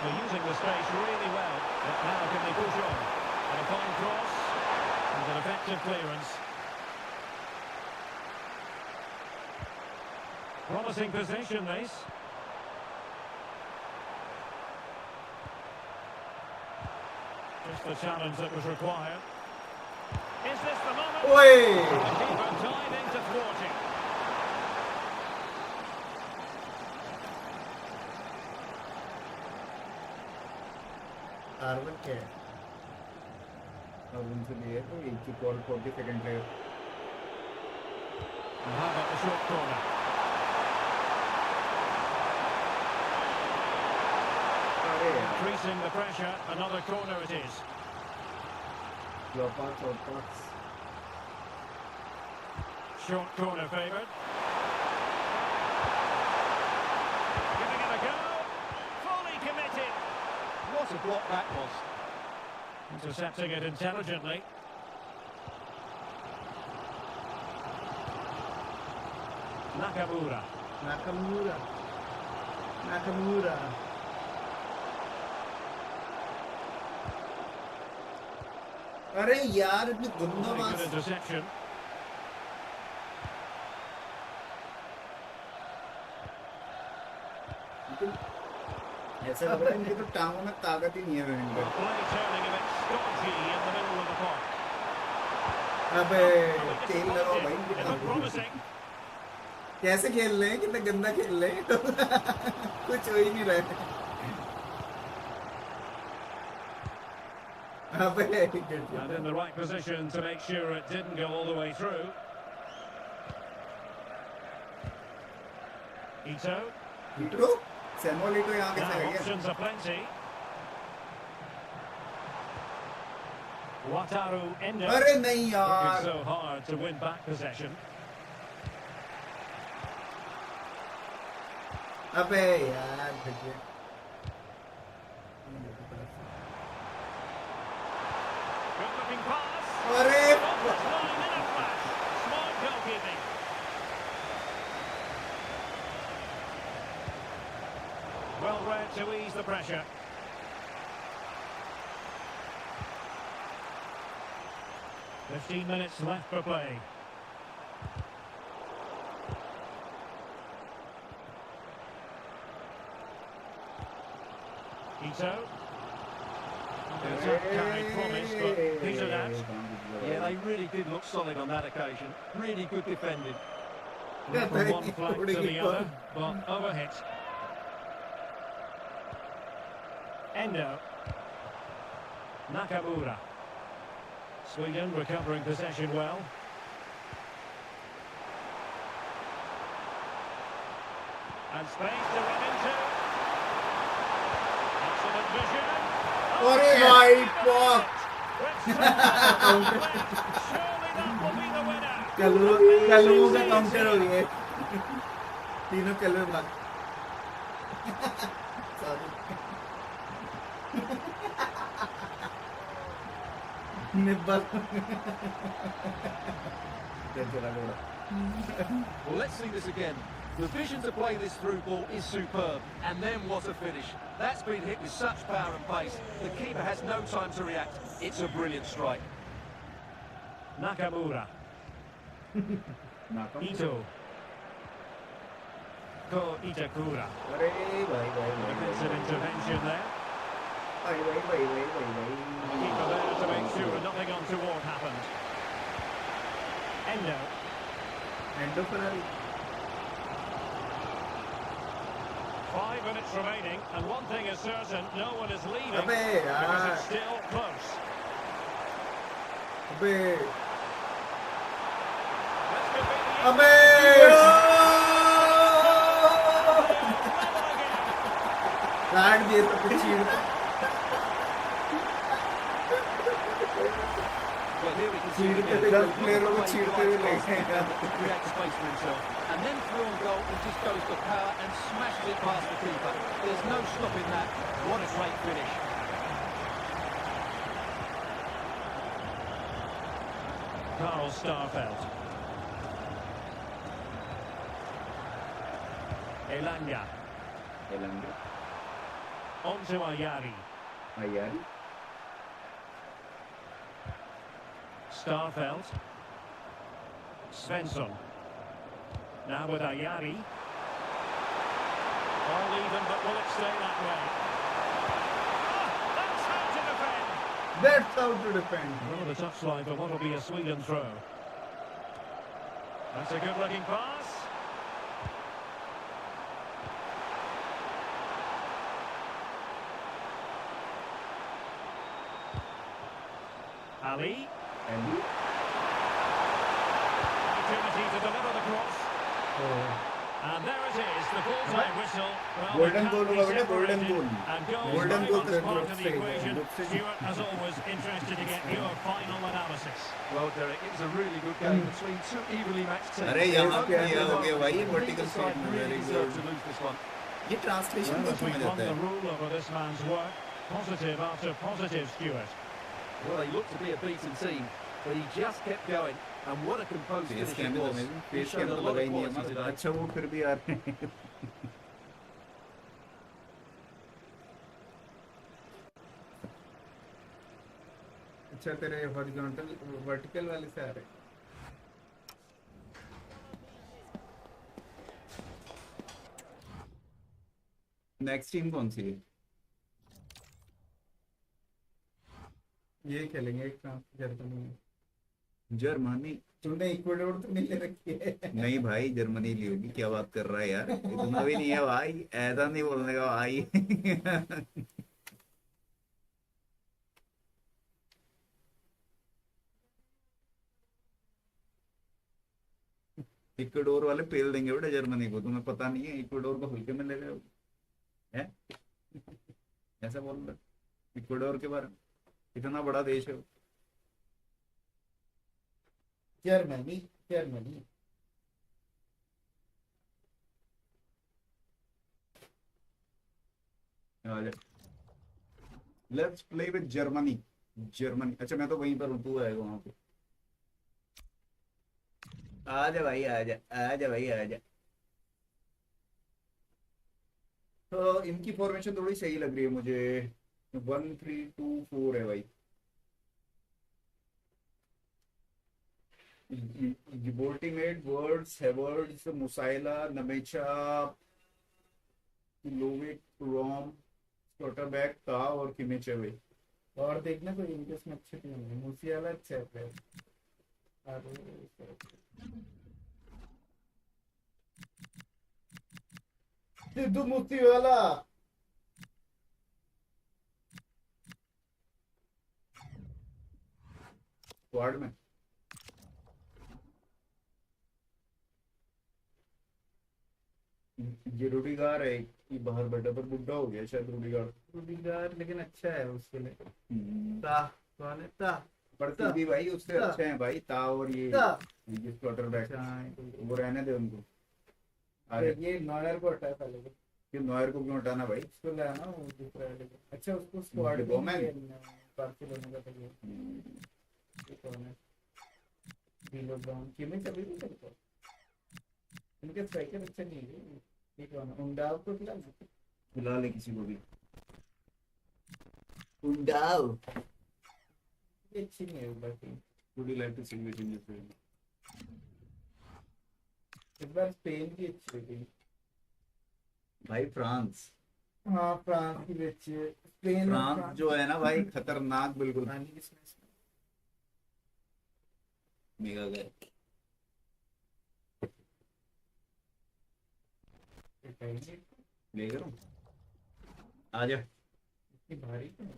They're using the space really well, but now can they push on? And a fine cross, and an effective clearance. Promising position, this. Just the challenge that was required. Is this the moment? ओए The keeper diving to thwart it. Carbon क्या है अब उनसे लिए तो एक ही call 40 second player. And how about the short corner? Increasing the pressure. Another corner it is. Short corner favoured. Giving it a go. Fully committed. What a block that was. Intercepting it intelligently. Nakamura. Nakamura. अरे यार इतनी गंदा Very good बात interception. ऐसा लग रहा है इनके तो टांगों में ताकत ही नहीं है Well, play turning a bit stodgy in the middle of the park. अबे तेल लगाओ भाई इनके It looked टांगों में। promising. कैसे खेल रहे हैं कितना गंदा खेल रहे हैं कुछ हो ही नहीं रहा है अबे And in the right position to make sure it didn't go all the way through. Ito. Lito Samuel Lito यहाँ कैसे Now आ गया options are plenty. Wataru Endo. अरे नहीं Working यार so hard to win back possession. अबे यार भैया Good looking pass. अरे Off the line in a flash. Smart goalkeeping. Well read to ease the pressure. "15 minutes left for play. Ito. The attack carried promise, but petered out. Yeah, they really did look solid on that occasion. Really good defending. From one flank to the other, but overhit. Endo. Nakamura. Sweden recovering possession well. And space to run into. Excellent vision. अरे भाई pock Surely that will be the winner. कलुओं का counter हो गया तीनों कलुए भाग sorry nibble Well, let's see this again. The vision to play this through ball is superb. And then what a finish. That's been hit with such power and pace. The keeper has no time to react. It's a brilliant strike. Nakamura. Ito. Ko Itakura. अरे भाई भाई Defensive intervention there. भाई भाई भाई भाई भाई भाई Keeper there to make sure nothing untoward happened. Endo. Endo Ferrari 5 minutes remaining, and one thing is certain, no one is leaving अबे because यार it's still close. अबे This could be the end. अबे काट दिए तो कुछ चीड़ Well, here we can see चीड़ते again. थे गलत प्लेयरों को छीड़ते हुए ले गए Creates space for himself. And then through on goal, he just goes for power and smashes it past the keeper. There's no stopping that. What a great finish. Carl Starfelt. Elanga. On to Ayari. यार Starfelt. Svensson. Now with Ayari. All even, but will it stay that way? Ah, that's how to defend. That's how to defend. Well, the touchline for what will be a Sweden throw. That's a good-looking pass. Ali. And Opportunity to deliver the cross. And there it is, the bullseye whistle. Well, Golden it goal can't be हुआ बेटा, golden separated, goal. and goals Golden very goal much तो part group of the stage है, equation. group stage. Stuart, as always, interested to get your final analysis. Well, Derek, it was a really good game between two evenly matched teams. अरे यहाँ पे क्या हो गया भाई, Neither vertical side side में really very deserved good. to lose this one. ये translation Well, को as we समझ run आता the है. rule over this man's work, positive after positive, Stuart. Well, they looked to be a beaten team, but he just kept going. And what a composed face finish it camera was. में He face showed a camera lot लगा of ही नहीं है quality हमारा. today. अच्छा वो फिर भी आ रहे हैं. अच्छा तेरे हॉरिजॉन्टल वर्टिकल वाले से आ रहे. नेक्स्ट टीम कौन सी है? ये खेलेंगे एक फ्रांस जर्मनी में. जर्मनी. तुमने इक्वाडोर तो नहीं ले रखी है. नहीं भाई, जर्मनी ली होगी. क्या बात कर रहा है यार, इतना भी नहीं है भाई, ऐसा नहीं बोलने का भाई. इक्वाडोर वाले पेल देंगे बेटा जर्मनी को. तुम्हें पता नहीं है, इक्वाडोर को हल्के में ले रहे हो है? ऐसा बोल रहे इक्वाडोर के बारे में. इतना बड़ा देश है वो. Germany Germany. Let's play with Germany. Germany. अच्छा मैं तो वहीं पर हूँ, तू आएगा वहां पे. आजा भाई आजा, आजा भाई आजा. तो इनकी फॉर्मेशन थोड़ी सही लग रही है मुझे. 1-3-2-4 है भाई. बोल्टिमेट, वर्ड्स, हेवर्ड्स, मुसाइला, नमेचा, लोविक, रोम, स्कॉटरबैक, का और किमेच है भाई. और देखना कोई इनके में अच्छे टीम है. मूसियाला अच्छा है प्लेयर. सिद्धू मूसेवाला. स्क्वाड में ये रूडीगार है कि बाहर बैठा, पर बुढ़ा हो गया शायद रूडीगार. रूडीगार लेकिन अच्छा है उसके लिए. ता कौन है ता? पर फिर भी भाई उससे अच्छे हैं भाई ता और ये क्वार्टरबैक. वो रहने दे उनको. ये नॉयर को हटाया पहले. कि नॉयर को क्यों हटाना भाई? उसको लाया ना वो दूसरा है. अच्छा उसको स्क्वाड बार्सिलोना का था ये कौन है? डीलो ब्राउन किमेच अभी भी खेलता है. इनके स्ट्राइकर अच्छा नहीं है. ये कौन है? उंडाव को खिला ले किसी को भी. उंडाव ये अच्छी नहीं है बाकी. Would you like to see which in this film? इस बार स्पेन की अच्छी थी भाई. फ्रांस. हाँ फ्रांस की भी अच्छी है. स्पेन फ्रांस जो है ना भाई, खतरनाक बिल्कुल. मेगा गए. ले करूं? आ जा. इतनी भारी क्यों है?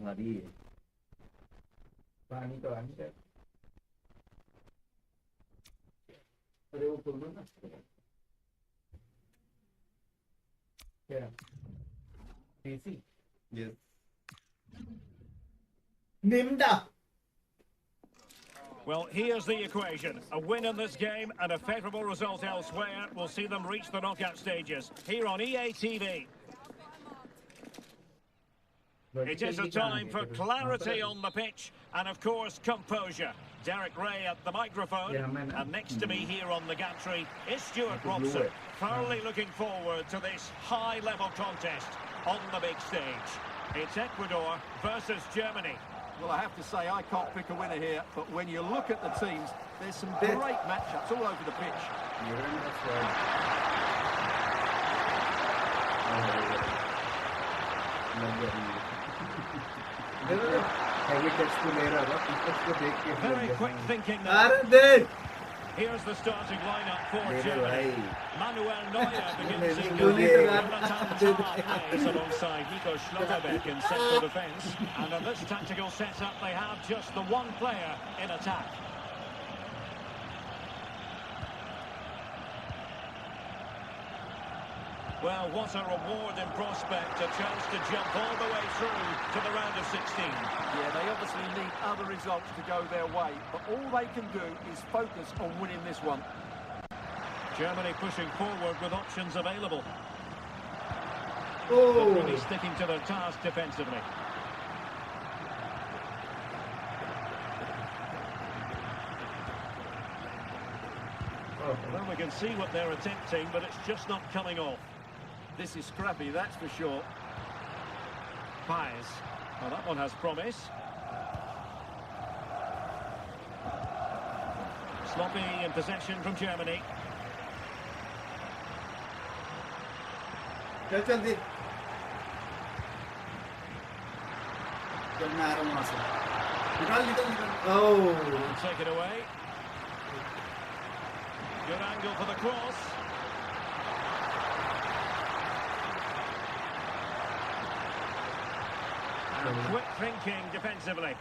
भारी है. पानी तो आनी है. अरे वो खोल दो ना. क्या? डीसी. यस. निम्डा. Well, here's the equation. A win in this game and a favourable result elsewhere will see them reach the knockout stages. Here on EA TV. It is a time for clarity on the pitch and, of course, composure. Derek Ray at the microphone, and next to me here on the gantry is Stuart Robson, thoroughly looking forward to this high-level contest on the big stage. It's Ecuador versus Germany. Well, I have to say, I can't pick a winner here, but when you look at the teams, there's some great matchups all over the pitch. Very quick thinking now. Here's the starting lineup for Germany. Manuel Neuer begins his game alongside Nico Schlotterbeck in central defence. And in this tactical setup, they have just the one player in attack. Well, what a reward in prospect, a chance to jump all the way through to the round of 16. Yeah, they obviously need other results to go their way, but all they can do is focus on winning this one. Germany pushing forward with options available. Oh. But really sticking to their task defensively. Well, we can see what they're attempting, but it's just not coming off. This is scrappy, that's for sure. Paes. Well, that one has promise. Sloppy in possession from Germany. चल चल दे चल मैं आ रहा हूँ वहाँ से निकाल निकाल निकाल Oh, take it away. Good angle for the cross. And quick thinking defensively.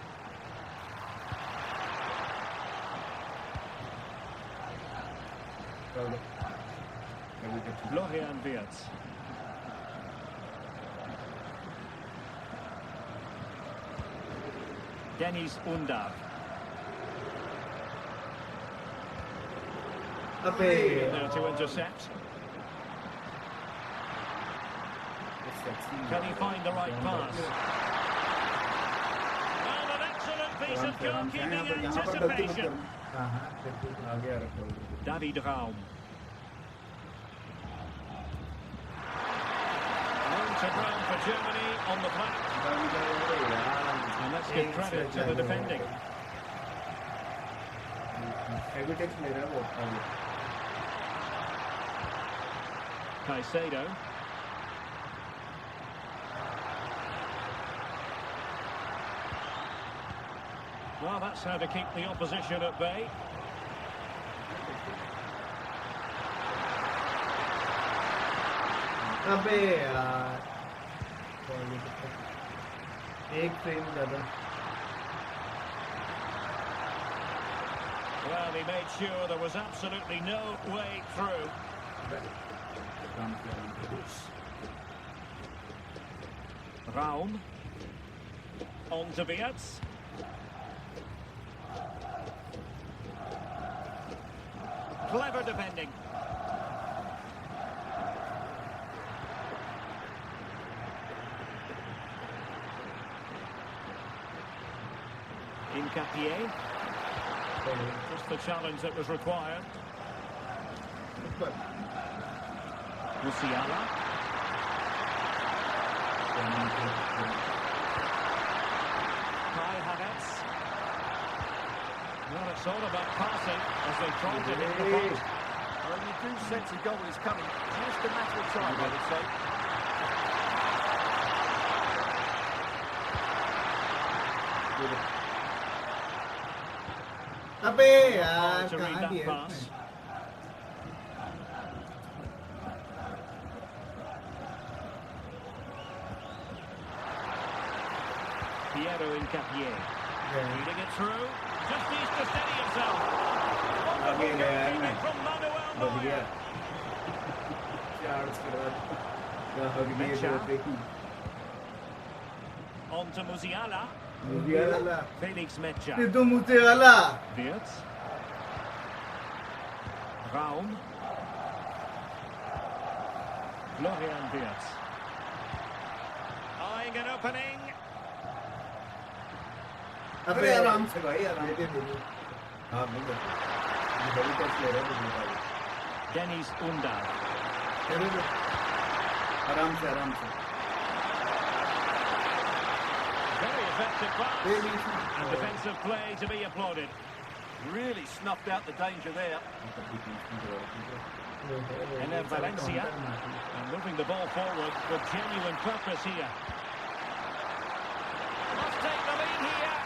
Florian Wirtz. Dennis Undav. There to intercept. Can he find the right pass? Well, an excellent piece of goalkeeping anticipation. David Raum. Long to ground for Germany on the flank. And let's give credit to the defending. Caicedo. Well, that's how to keep the opposition at bay. अबे यार एक frame ज़्यादा Well, he made sure there was absolutely no way through. Raum. On to Wirtz. Clever defending. Incapié. Just the challenge that was required. Musiala. Kai Havertz. Well, it's all about passing as they try to hit the post. Well, you do sense a goal is coming. Just a matter of time, I would say. अबे यार Hard to read कहाँ that दिया pass. इसने? Piero Incapié. Reading it through. Just needs to steady himself. Wonderful Again, goalkeeping from Manuel बढ़िया Neuer. चार उसके बाद Mecha. On to Musiala. मुझे Felix Mecha. ये तो मुझसे वाला Wirtz. Raum. Florian Wirtz. Eyeing an opening. अबे आराम से भाई आराम से हाँ मिल गया ये बड़ी टच ले रहा है Dennis Undav. आराम से Very effective pass. And defensive play to be applauded. Really snuffed out the danger there. Ener Valencia. And moving the ball forward with genuine purpose here. Must take the lead here.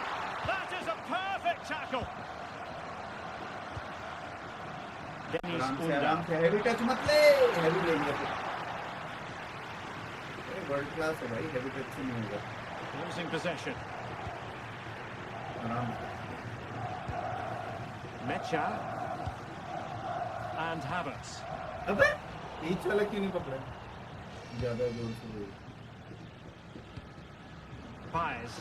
That is a perfect tackle. Dennis आराम Undav. से heavy touch मत ले heavy लेंगे world class है भाई heavy touch से नहीं होगा Losing possession. आराम Mecha. And Havertz. अबे बीच वाला क्यों नहीं पकड़ा ज़्यादा जोर से हुई। Paez.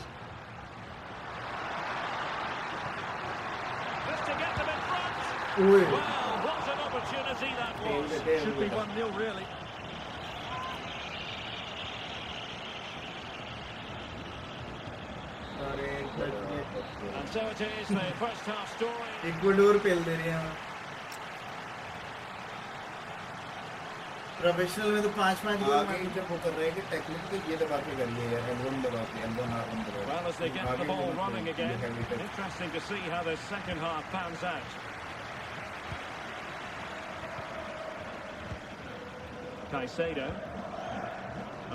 Just to get them in front. ओए Well, what an opportunity that was. Should be 1-0 really. अरे And so it is, the first half story. Ecuador पेल दे रहे हैं। प्रोफेशनल में तो 5-5 गोल आगे जब वो कर रहे हैं कि टेक्निक तो ये दबा के करिए यार, L1 दबा के, L1 R1 दबा के। Well, as they get the आगे ball जो running again, ये heavy touch। interesting to see how the second half pans out. Caicedo.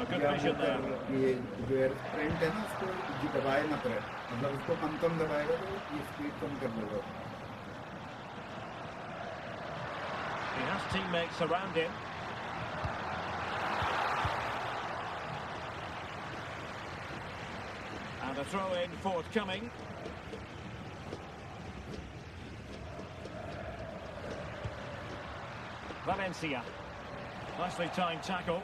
A good या vision वो there. कर- ये जो एयर स्प्रिंट है ना, उसको जी दबाए मत रहे, मतलब उसको कम दबाएगा तो ये स्पीड कम कर देगा। He has teammates around him. And a throw-in forthcoming. Valencia. Nicely timed tackle.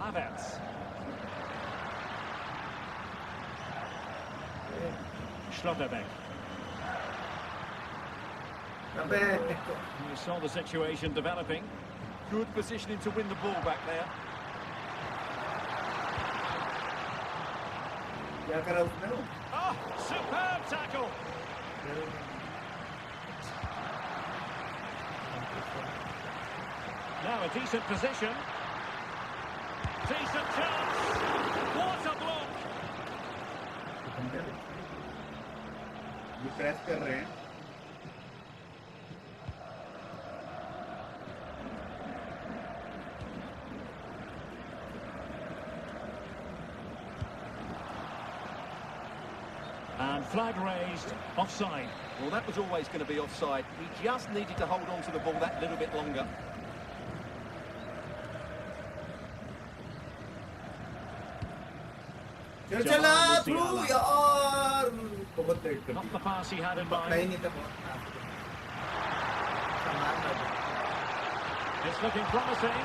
Havertz. Schlotterbeck. अबे You saw the situation developing. Good positioning to win the ball back there. क्या करा उसने? Oh, superb tackle. Now a decent position. Decent chance. What a block. ये press कर रहे हैं। And flag raised, offside. Well, that was always going to be offside. He just needed to hold on to the ball that little bit longer. चल Jamal चला Musiala. Through यार, बहुत late कर Not the pass he had in पकड़ा ही mind. नहीं था। सामान था। It's looking promising.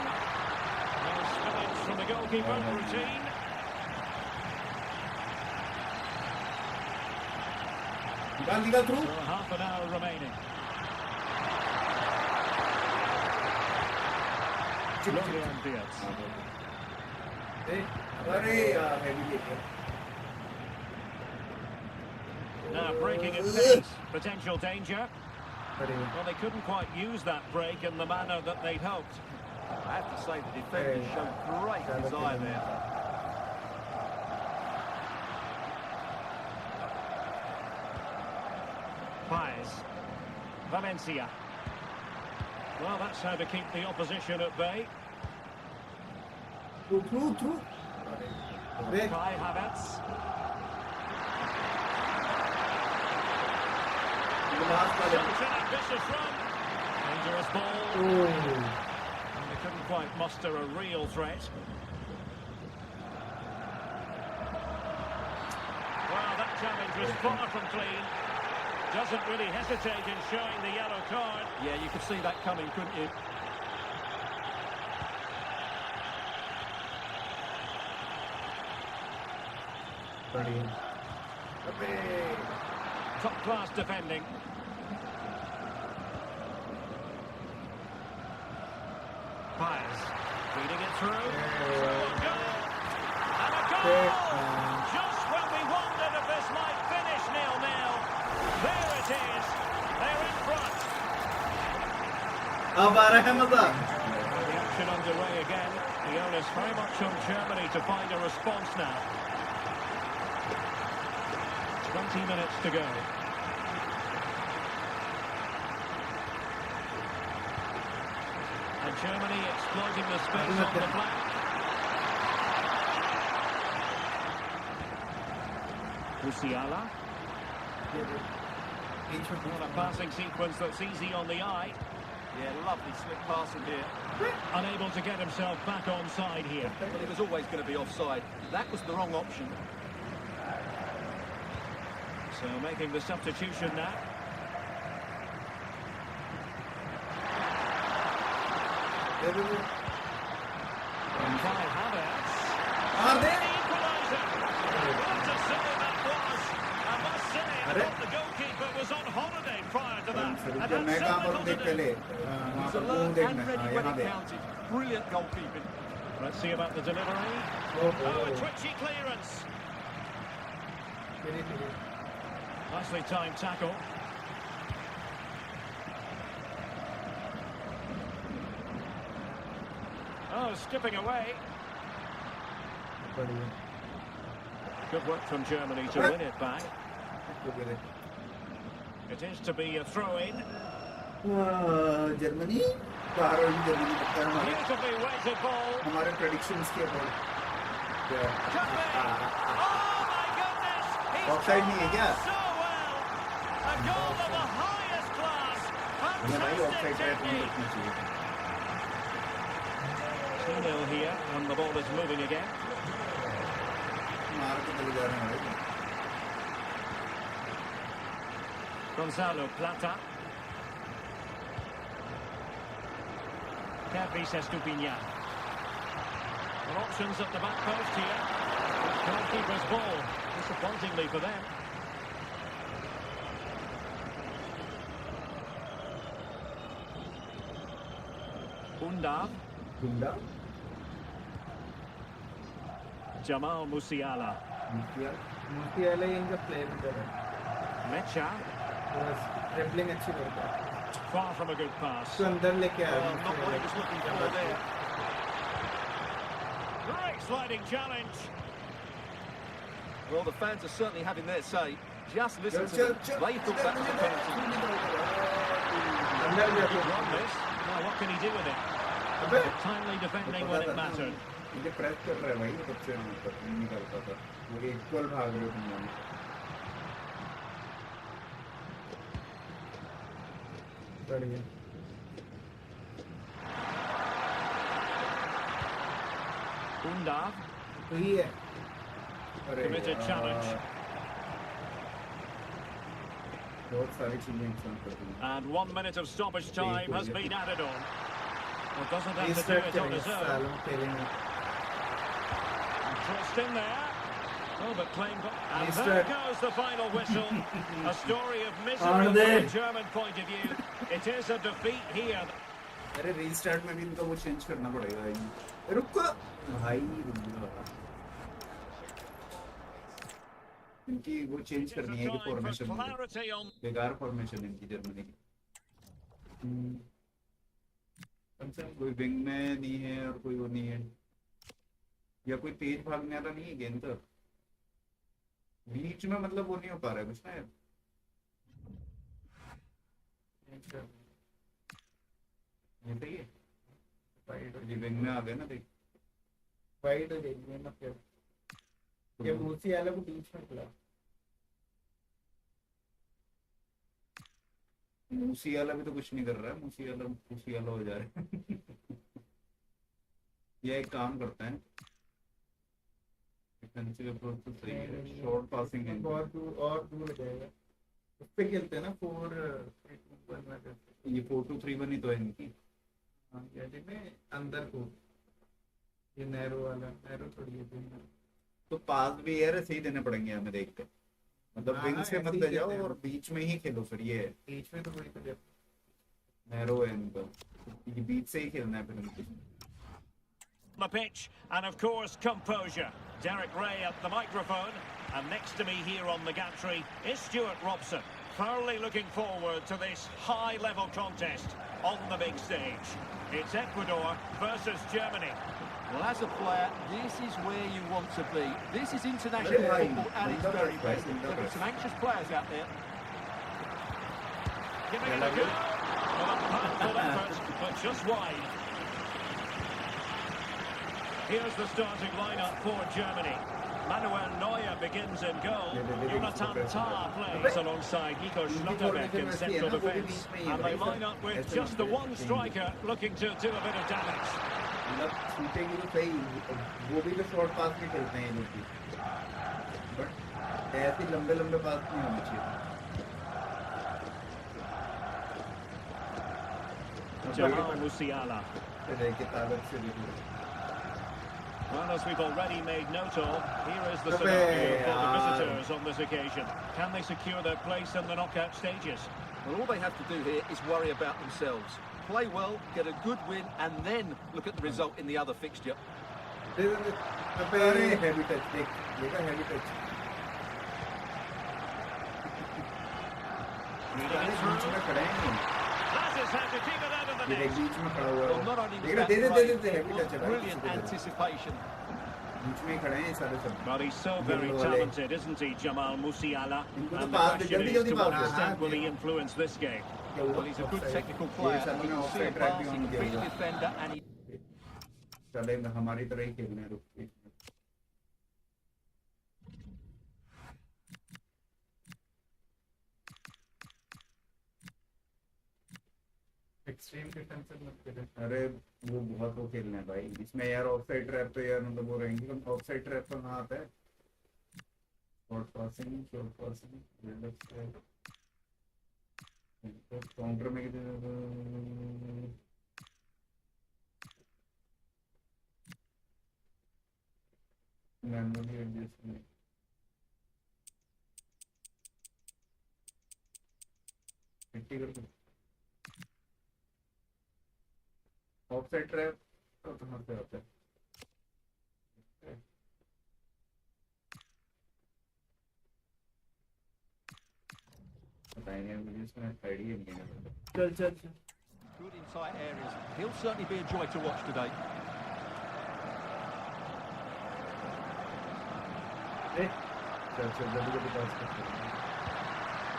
No spillage from the goalkeeper routine. निकाल through. So half an hour remaining. Florian Wirtz. अरे यार हेवी किक है। Now breaking at pace. Potential danger. अरे Well, they couldn't quite use that break in the manner that they'd hoped. I have to say the defenders showed great desire there. Paez. Valencia. Well, that's how to keep the opposition at bay. Through. अरे Kai Havertz. Last वाले। Such an ambitious run. Dangerous ball. Oh And they couldn't quite muster a real threat. Well, that challenge was far from clean. Doesn't really hesitate in showing the yellow card. Yeah, you could see that coming, couldn't you? बढ़िया। अबे Top-class defending. Paez. Feeding it through. So a goal. And a goal! Just when we wondered if this might finish 0-0. There it is. They're in front. अब आ रहा है मजा। And the action underway again. The onus very much on Germany to find a response now. 20 minutes to go. And Germany exploiting the space on the flank. Musiala. Not a passing sequence that's easy on the eye. Yeah, lovely slick passing here. Unable to get himself back onside here. But it was always going to be offside. That was the wrong option. So making the substitution now. And Kai Havertz. Are they? The equaliser. What a save that was. I must say, I thought the goalkeeper was on holiday prior to that. And जब मैं had कहाँ so पर little देख to पहले do. वहाँ He's पर वो alert देखना and ready हाँ when यहाँ it देख counted. Brilliant goalkeeping. Let's see about the delivery. Oh, Oh, a twitchy clearance. Nicely timed tackle. Oh, skipping away. Good work from Germany to win it back. It is to be a throw-in. Germany बाहर वाली Germany लगता है हमारे Beautifully weighted ball. हमारे predictions के ऊपर Could be. Oh my goodness! He's Offside नहीं है क्या? so well. A goal of the highest class. भाई Fantastic ऑफसाइड ट्रैप नहीं technique. रखनी चाहिए 2-0 here, and the ball is moving again. मार के चले जा रहे हैं भाई Gonzalo Plata. Kevin Estupinian. Well, options at the back post here. Goalkeeper's ball, disappointingly for them. Undav. गुंडा Jamal Musiala. मूर्तियाला इनका प्लेयर है Mecha. बस ड्रिबलिंग अच्छी करता है Far from a good pass. तो अंदर लेके आया Well, not what he was looking for there. Great sliding challenge. Well, the fans are certainly having their say. Just listen to them. They thought that was a penalty. अंदर जाके Won this. Now what can he do with it? अबे Timely defending when it mattered. मुझे press कर रहा है भाई वो सबसे नहीं निकलता था वो इक्वल भाग रहे हो तुम दोनों बढ़िया Undav. तो ही है अरे Committed challenge. बहुत सारी चीजें इंसान करते हैं And 1 minute of stoppage time has been added on. Well, doesn't have to do restart it on करेंगे his own. सालों खेलेंगे Crossed in there. Oh, but claimed. And He's there dead. goes the final whistle. A story of misery from a German point of view. It is a defeat here. अरे restart में भी इनका वो change करना पड़ेगा भाई रुको भाई इनकी वो चेंज It's a करनी है कि time for formation clarity on. बेकार फॉर्मेशन है इनकी जर्मनी की कोई विंग में नहीं है और कोई वो नहीं है या कोई तेज भागने वाला नहीं है गेंद तक बीच में मतलब वो नहीं हो पा रहा है कुछ ना यार ये सही है ये विंग में आ गए ना देख वाइड हो जाएगी ना फिर ये मूर्तियाला को बीच में खिला मूसीवाला भी तो कुछ नहीं कर रहा है मूसीवाला हो जा रहा है ये एक काम करता है डिफेंसिव अप्रोच तो सही है शॉर्ट पासिंग है बहुत दूर और दूर हो जाएगा उस पे खेलते हैं ना 4-3-1 में ये 4-2-3-1 ही तो है इनकी हाँ यानी में अंदर को ये नैरो वाला नैरो थोड़ी है तो पास भी यार सही देने पड़ेंगे हमें देख के मतलब हाँ, विंग से ऐसे मत ही ले खेलते जाओ हैं। और बीच में ही खेलो फिर ये बीच में तो वही तो जब नैरो है इनका ये बीच से ही खेलना है फिर इनको The pitch, and of course composure. Derek Ray at the microphone, and next to me here on the gantry is Stuart Robson, thoroughly looking forward to this high-level contest on the big stage. It's Ecuador versus Germany. Well, as a player, this is where you want to be. This is international football at its very best. There'll be some anxious players out there. Giving it a go. Well, a powerful effort, but just wide. Here's the starting lineup for Germany. Manuel Neuer begins in goal. Jonathan Tah plays alongside Nico Schlotterbeck in central defence. And they line up with just the one striker looking to do a bit of damage. मतलब छूटेगी तो सही वो भी तो short पास में खेलते हैं ये लोग बट ऐसे लंबे लंबे पास नहीं होने चाहिए। Jamal Musiala. देखिए ताकत से देखो। Well, as we've already made note of, here is the scenario for the visitors on this occasion. Can they secure their place in the knockout stages? Well, all they have to do here is worry about themselves. Play well, get a good win, and then look at the result in the other fixture. अरे heavy touch देखा heavy touch। बीच में खड़े हैं। That is how to keep it out of the ये net. बीच में खड़ा हुआ Well, है। not only was देखना that they play, heavy it was touch है। brilliant anticipation. बीच में खड़े हैं सारे सब। But he's so very talented, isn't he, Jamal Musiala? इनको तो And the पास question जल्दी is, जल्दी to pass what they. extent will he influence this game? Well, he's a good technical player. ये सब He में can see a offside track pass, भी he होना can beat a चाहिए। defender, and he... चले हमारी तरह ही खेलने रुक। एक्सट्रीम डिफेंसिव मत करें। अरे वो बहुत वो खेलना है भाई, इसमें यार ऑफसाइड ट्रैप तो यार मतलब वो रहेंगे। हम ऑफसाइड ट्रैप तो कहाँ आता है? शॉर्ट पासिंग काउंटर में मैनुअली एडजस्टमेंट कर दो। ऑफसाइड ट्रैप तो कहाँ पे आता है? बताएंगे मुझे, इसमें आइडिया नहीं है। चल Good in tight areas. He'll certainly be a joy to watch today. चल जल्दी पास करते हैं।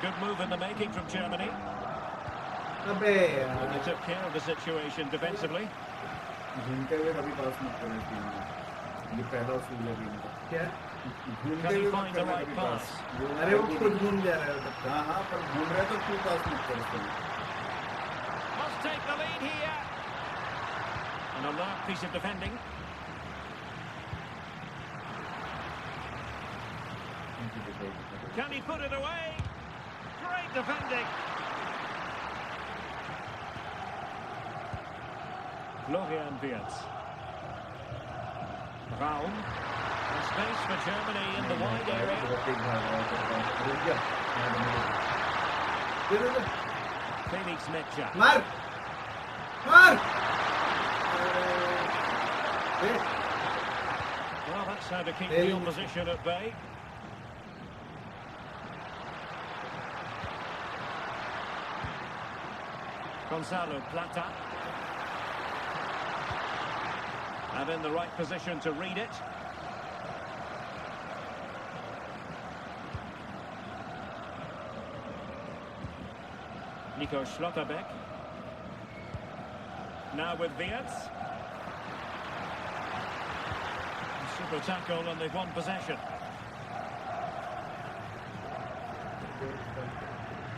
Good move in the making from Germany. अबे And they took care of the situation defensively. घूमते हुए कभी पास मत करें टीम में, ये पहला उसूल है टीम का। क्या? घूमते Can he हुए मत find the करना right कभी pass? पास। अरे वो खुद घूम जा रहा है तब तक। हाँ पर घूम रहे तो तू पास मत कर उसको। Must take the lead here. An alert piece of defending. Can he put it away? Great defending. Florian Wirtz. Raum. And space for Germany in the wide area. Felix Metscher. मार Well, that's how to keep the opposition at bay. Gonzalo Plata. And in the right position to read it. Nico Schlotterbeck. Now with Wirtz. Super tackle and they've won possession.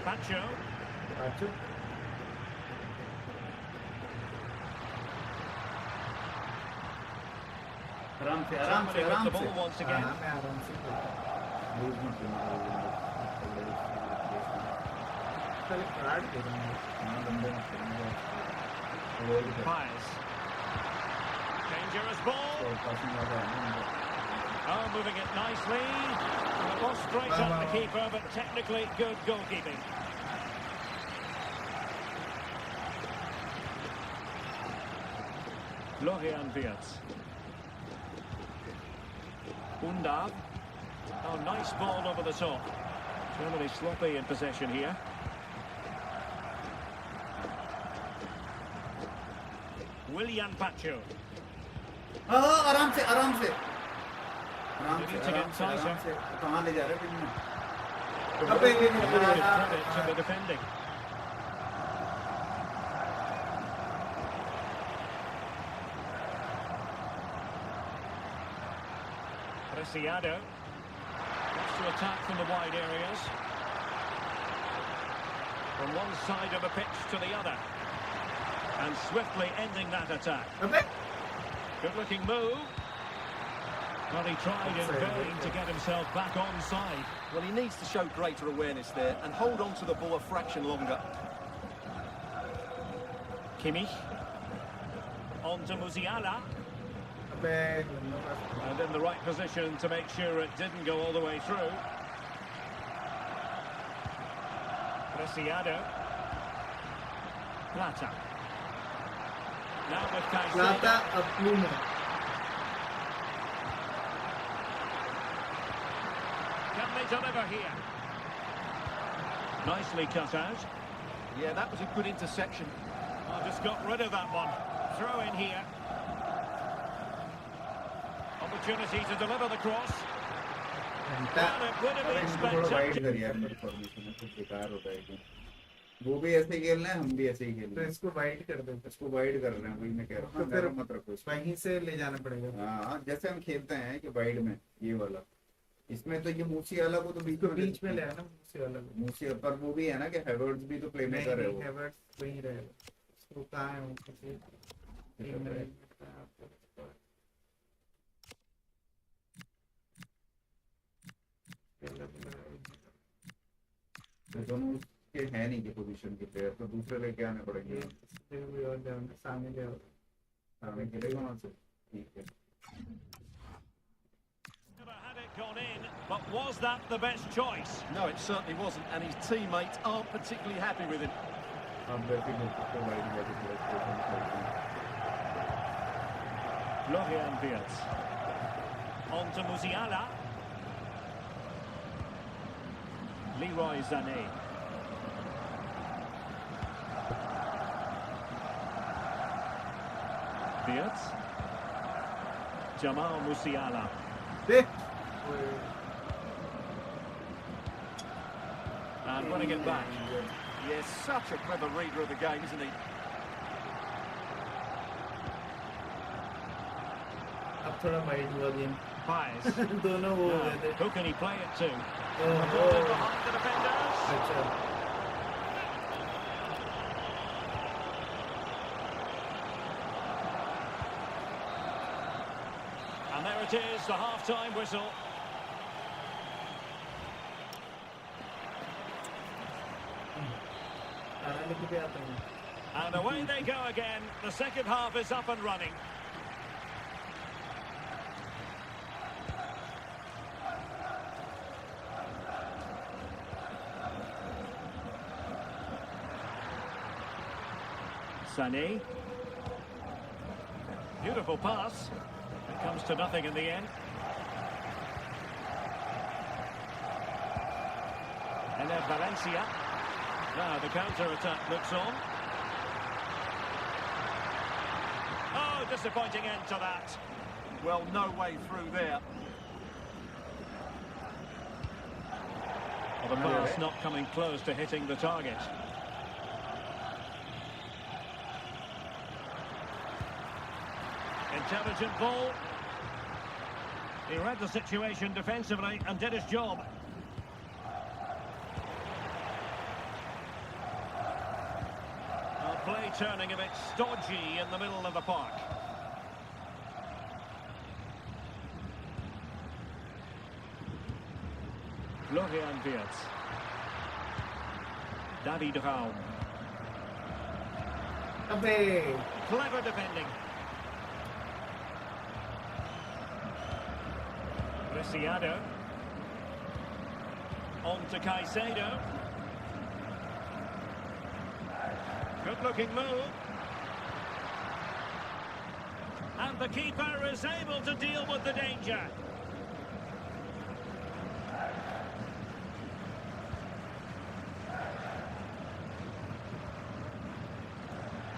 Pacho. आराम से Somebody with the ball once again. आराम से loose मत करना। चल card दे दूंगा। हाँ लंबे मत करना। Pies. Dangerous ball. और पासिंग वाला है ना। Oh, moving it nicely. And it was straight at the keeper, but technically good goalkeeping. Florian Wirtz. Undav. Oh, nice ball over the top. Germany sloppy in possession here. William Pacho. हाँ आराम से They need to get tighter. कहाँ ले जा रहे team में? Good credit to the defending. Preciado. Wants to attack from the wide areas. From one side of the pitch to the other. And swiftly ending that attack. Good looking move. Well, he tried in vain to get himself back onside. Well, he needs to show greater awareness there and hold on to the ball a fraction longer. Kimmich. On to Musiala. And in the right position to make sure it didn't go all the way through. Preciado. Plata. Now with Caicedo. Can they deliver here? Nicely cut out. Yeah, that was a good interception. Oh, just got rid of that one. Throw in here. Opportunity to deliver the cross. Well, it would have been spectacular. वो भी ऐसे खेल रहे हैं, हम भी ऐसे ही खेल तो रहे हैं। इसको वाइड कर दो, इसको वाइड कर रहे हैं, वही मैं कह रहा हूँ। तो फिर मत रखो इसको, वहीं से ले जाना पड़ेगा। हाँ, जैसे हम खेलते हैं कि वाइड में ये वाला, इसमें तो ये मूसियाला को तो बीच में ले आना, मूसियाला पर वो भी है ना कि हैवर्ट्स भी तो प्लेमेकर है, वो हैवर्ट्स वही रहेगा। उसको कहाँ है वो किसी टीम में तो दोनों के है नहीं के पोजीशन के प्लेयर, तो दूसरे लेके आने पड़ेंगे। सामने ले आओ, सामने खेलेगा वहाँ से, ठीक है। Gone in, but was that the best choice? No, it certainly wasn't, and his teammates aren't particularly happy with him. Florian Wirtz. On to Musiala. Leroy Sané. Wirtz. Jamal Musiala. And winning it back. Yes, such a clever reader of the game, isn't he? अब थोड़ा wide हुआ game. Pies. दोनों वो हो गए थे। Who can he play it to? ओहो। Behind the defenders. अच्छा। And there it is, the half-time whistle. And away they go again. The second half is up and running. Sané. Beautiful pass. It comes to nothing in the end. And then Valencia. Now the counter-attack looks on. Oh, disappointing end to that. Well, no way through there. Well, the pass not coming close to hitting the target. Intelligent ball. He read the situation defensively and did his job. Play turning a bit stodgy in the middle of the park. Florian Wirtz. David Raum. Clever defending. Preciado. On to Caicedo. Good-looking move. And the keeper is able to deal with the danger.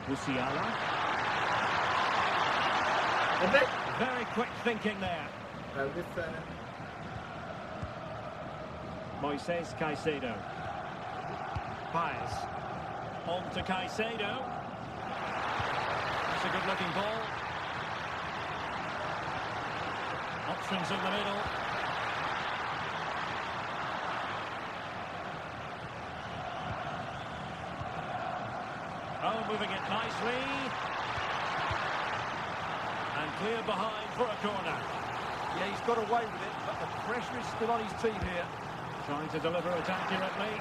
Musiala. Very quick thinking there. Moises Caicedo. Paes. On to Caicedo. That's a good-looking ball. Options in the middle. Oh, moving it nicely. And clear behind for a corner. Yeah, he's got away with it, but the pressure is still on his team here. Trying to deliver it accurately.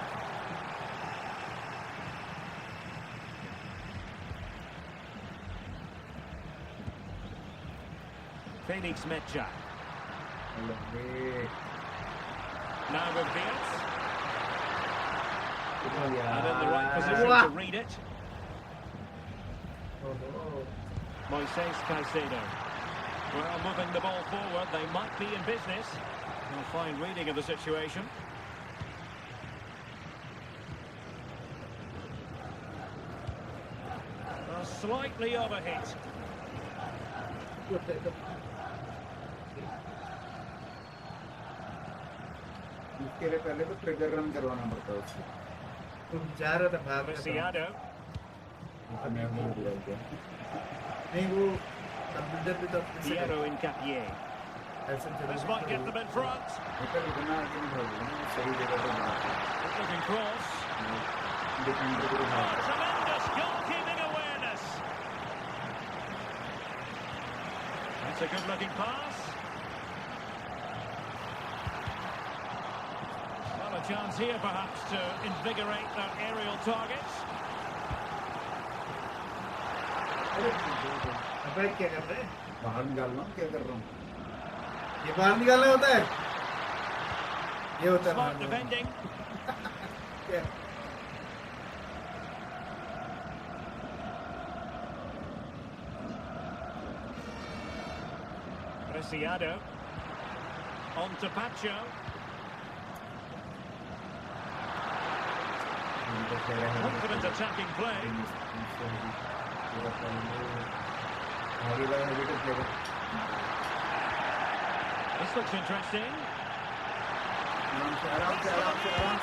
Felix Mecha. Now with Diaz. And in the right position to read it. Moises Caicedo. Well, moving the ball forward, they might be in business. A fine reading of the situation. A slightly overhit. इसके लिए पहले तो trigger run करवाना पड़ता है उससे तुम जा रहा था भाग रहा था Preciado. नहीं वो कंप्यूटर पे तो अपने से Piero in Capier. ऐसे चलो This might get them in front. मतलब इतना आगे नहीं भागना सही जगह पे भागना Looking cross. डिफेंडर को Oh, भागना tremendous goalkeeping awareness. That's a good-looking pass. Well, a chance here, perhaps, to invigorate their aerial targets. अबे क्या कर रहे हैं बाहर निकाल रहा हूँ क्या कर रहा हूँ ये बाहर निकालना होता है ये होता Smart है defending. क्या Preciado. On to Pacho. Confident attacking play. This looks interesting. आराम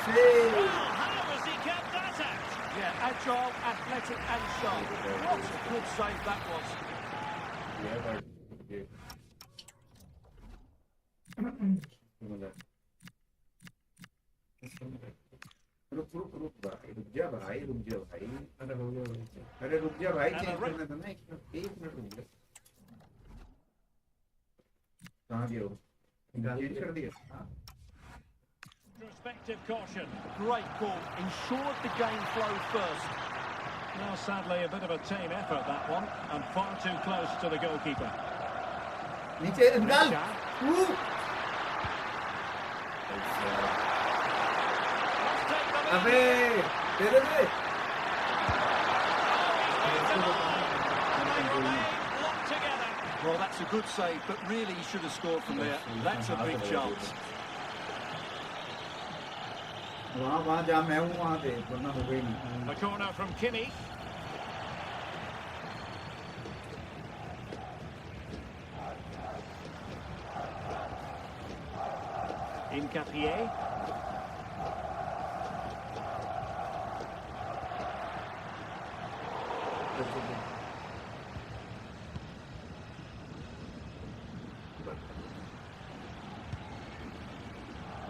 से Well, how has he kept that out? Yeah, agile, athletic and sharp. What a good save that was. रुक जा भाई अरे हो गया अरे रुक जा भाई चेंज करना था ना एक मिनट रुक जा कहाँ गया वो चेंज कर दिया Retrospective caution. Great ball, ensured the game flow first. Now, sadly, a bit of a tame effort, that one, and far too close to the goalkeeper. नीचे निकाल Let's take the lead. अबे दे दे They remain locked together. Well, that's a good save, but really he should have scored from there. That's a big chance. वहाँ जहाँ मैं हूँ वहाँ पे वरना हो गई नहीं A corner from Kimmich. In Capier.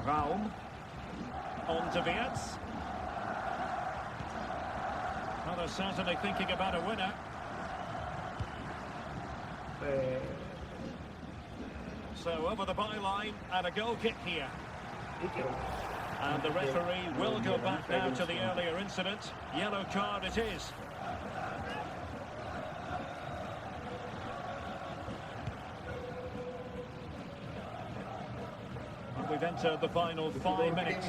Raum. On to Wirtz. Well, they're certainly thinking about a winner. So over the byline and a goal kick here. And the referee will go back now to the earlier incident. Yellow card it is. And we've entered the final 5 minutes.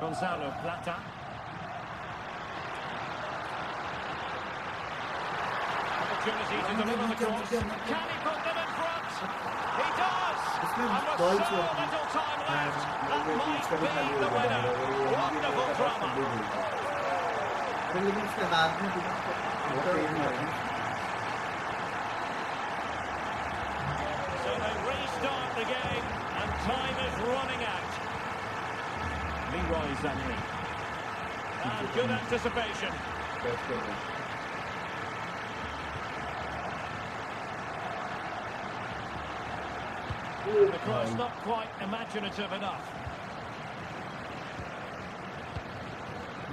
Gonzalo Plata. Opportunity to deliver the cross. Can he put them in front? He does! And with so little time left, that might be the winner. Wonderful drama. So they restart the game, and time is running out. Leroy Sané. And good anticipation. The cross not quite imaginative enough.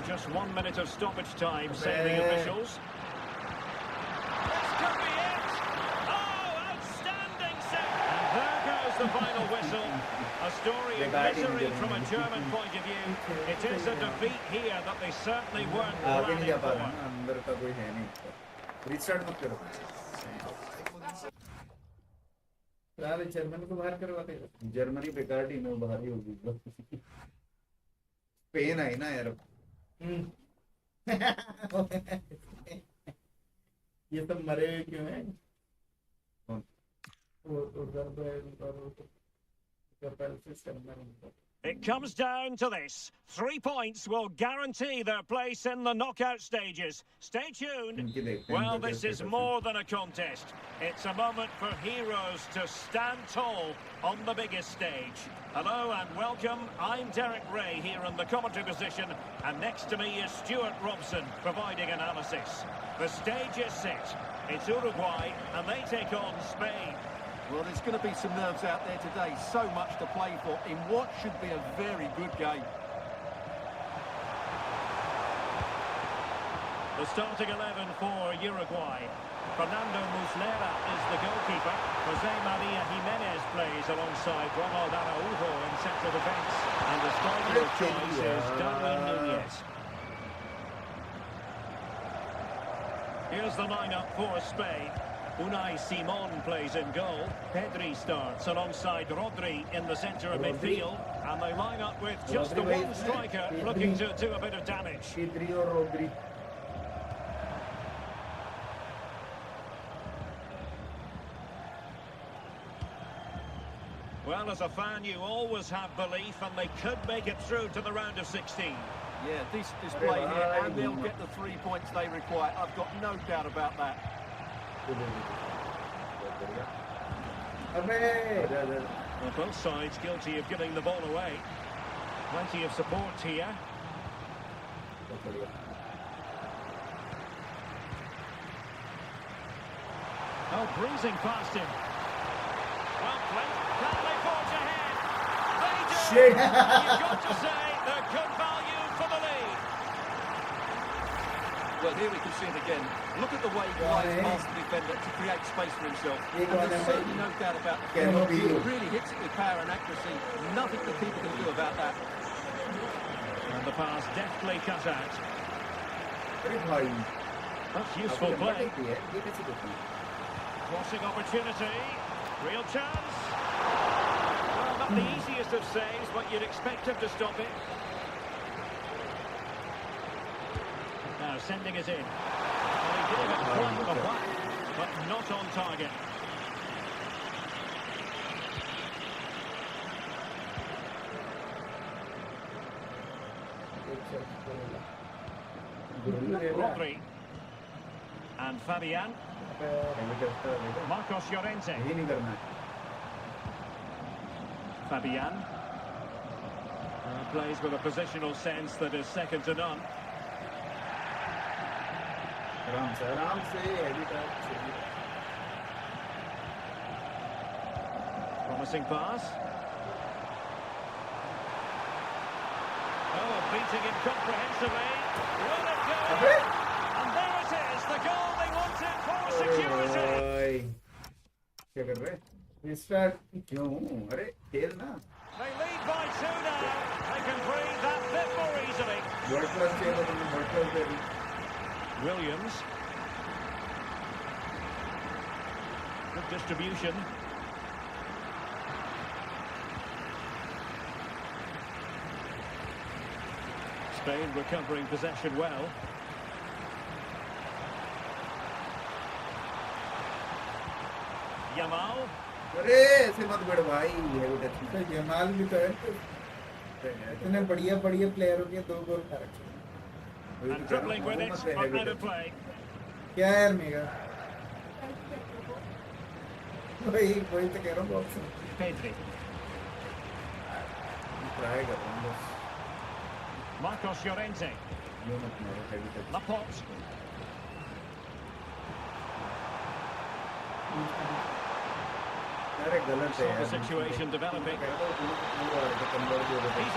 Just 1 minute of stoppage time, say the officials. This could be it! Oh, outstanding! the final whistle. A story of misery from a German point of view. It is a defeat here that they certainly weren't आगे नहीं जा planning पा रहा for. ना, अंदर का कोई है नहीं. रीस्टार्ट मत करो. यार जर्मनी को बाहर करवाते हैं. जर्मनी बेकार टीम है, बाहर ही होगी. स्पेन आई ना यार. ये सब मरे हुए क्यों हैं? कौन? वो उधर पे उधर It comes down to this. 3 points will guarantee their place in the knockout stages. Stay tuned. Well, this is more than a contest. It's a moment for heroes to stand tall on the biggest stage. Hello and welcome. I'm Derek Ray here in the commentary position, and next to me is Stuart Robson providing analysis. The stage is set. It's Uruguay, and they take on Spain. Well, there's going to be some nerves out there today. So much to play for in what should be a very good game. The starting 11 for Uruguay. Fernando Muslera is the goalkeeper. Jose Maria Jimenez plays alongside Ronald Araujo in central defence. And the striker of choice is Darwin Núñez. Here's the lineup for Spain. Unai Simon plays in goal. Pedri starts alongside Rodri in the centre of midfield. And they line up with just the one striker looking to do a bit of damage. Pedri or Rodri. Well, as a fan, you always have belief, and they could make it through to the round of 16. Yeah, this display here, and they'll get the 3 points they require. I've got no doubt about that. Well, both sides guilty of giving the ball away. Plenty of support here. Oh, breezing past him. Well played. Can they forge ahead? They do! You've got to say, they're good value for the lead. Well, here we can see it again. Look at the way he glides past the defender to create space for himself. And there's certainly no doubt about the field. He really hits it with power and accuracy. Nothing the keeper can do about that. And the pass deftly cut out. That's useful play. Crossing opportunity. Real chance. Well, not the easiest of saves, but you'd expect him to stop it. Now sending it in. Well, he did it quite the whack, but not on target. Rodri. And Fabian. Marcos Llorente. Fabian. Plays with a positional sense that is second to none. Promising pass. Oh, beating him comprehensively. Will it go? And there it is, the goal they wanted for security. क्या कर रहे? Restart. क्यों? अरे खेल ना. They lead by 2 now. They can breathe that bit more easily. World class खेल तो world class खेल. Williams. Good distribution. Spain recovering possession well. Yamal. अरे ऐसे मत बढ़ भाई. तो जमाल भी तो है. इतने बढ़िया बढ़िया प्लेयरों के 2 गोल खा रखे. And dribbling with it, but out of play. क्या यार मेगा? वही तो कह रहा हूँ बॉक्स. Pedri. ट्राई कर रहा हूँ बस. Marcos Llorente. Laporte. अरे गलत है. Saw the situation developing. He's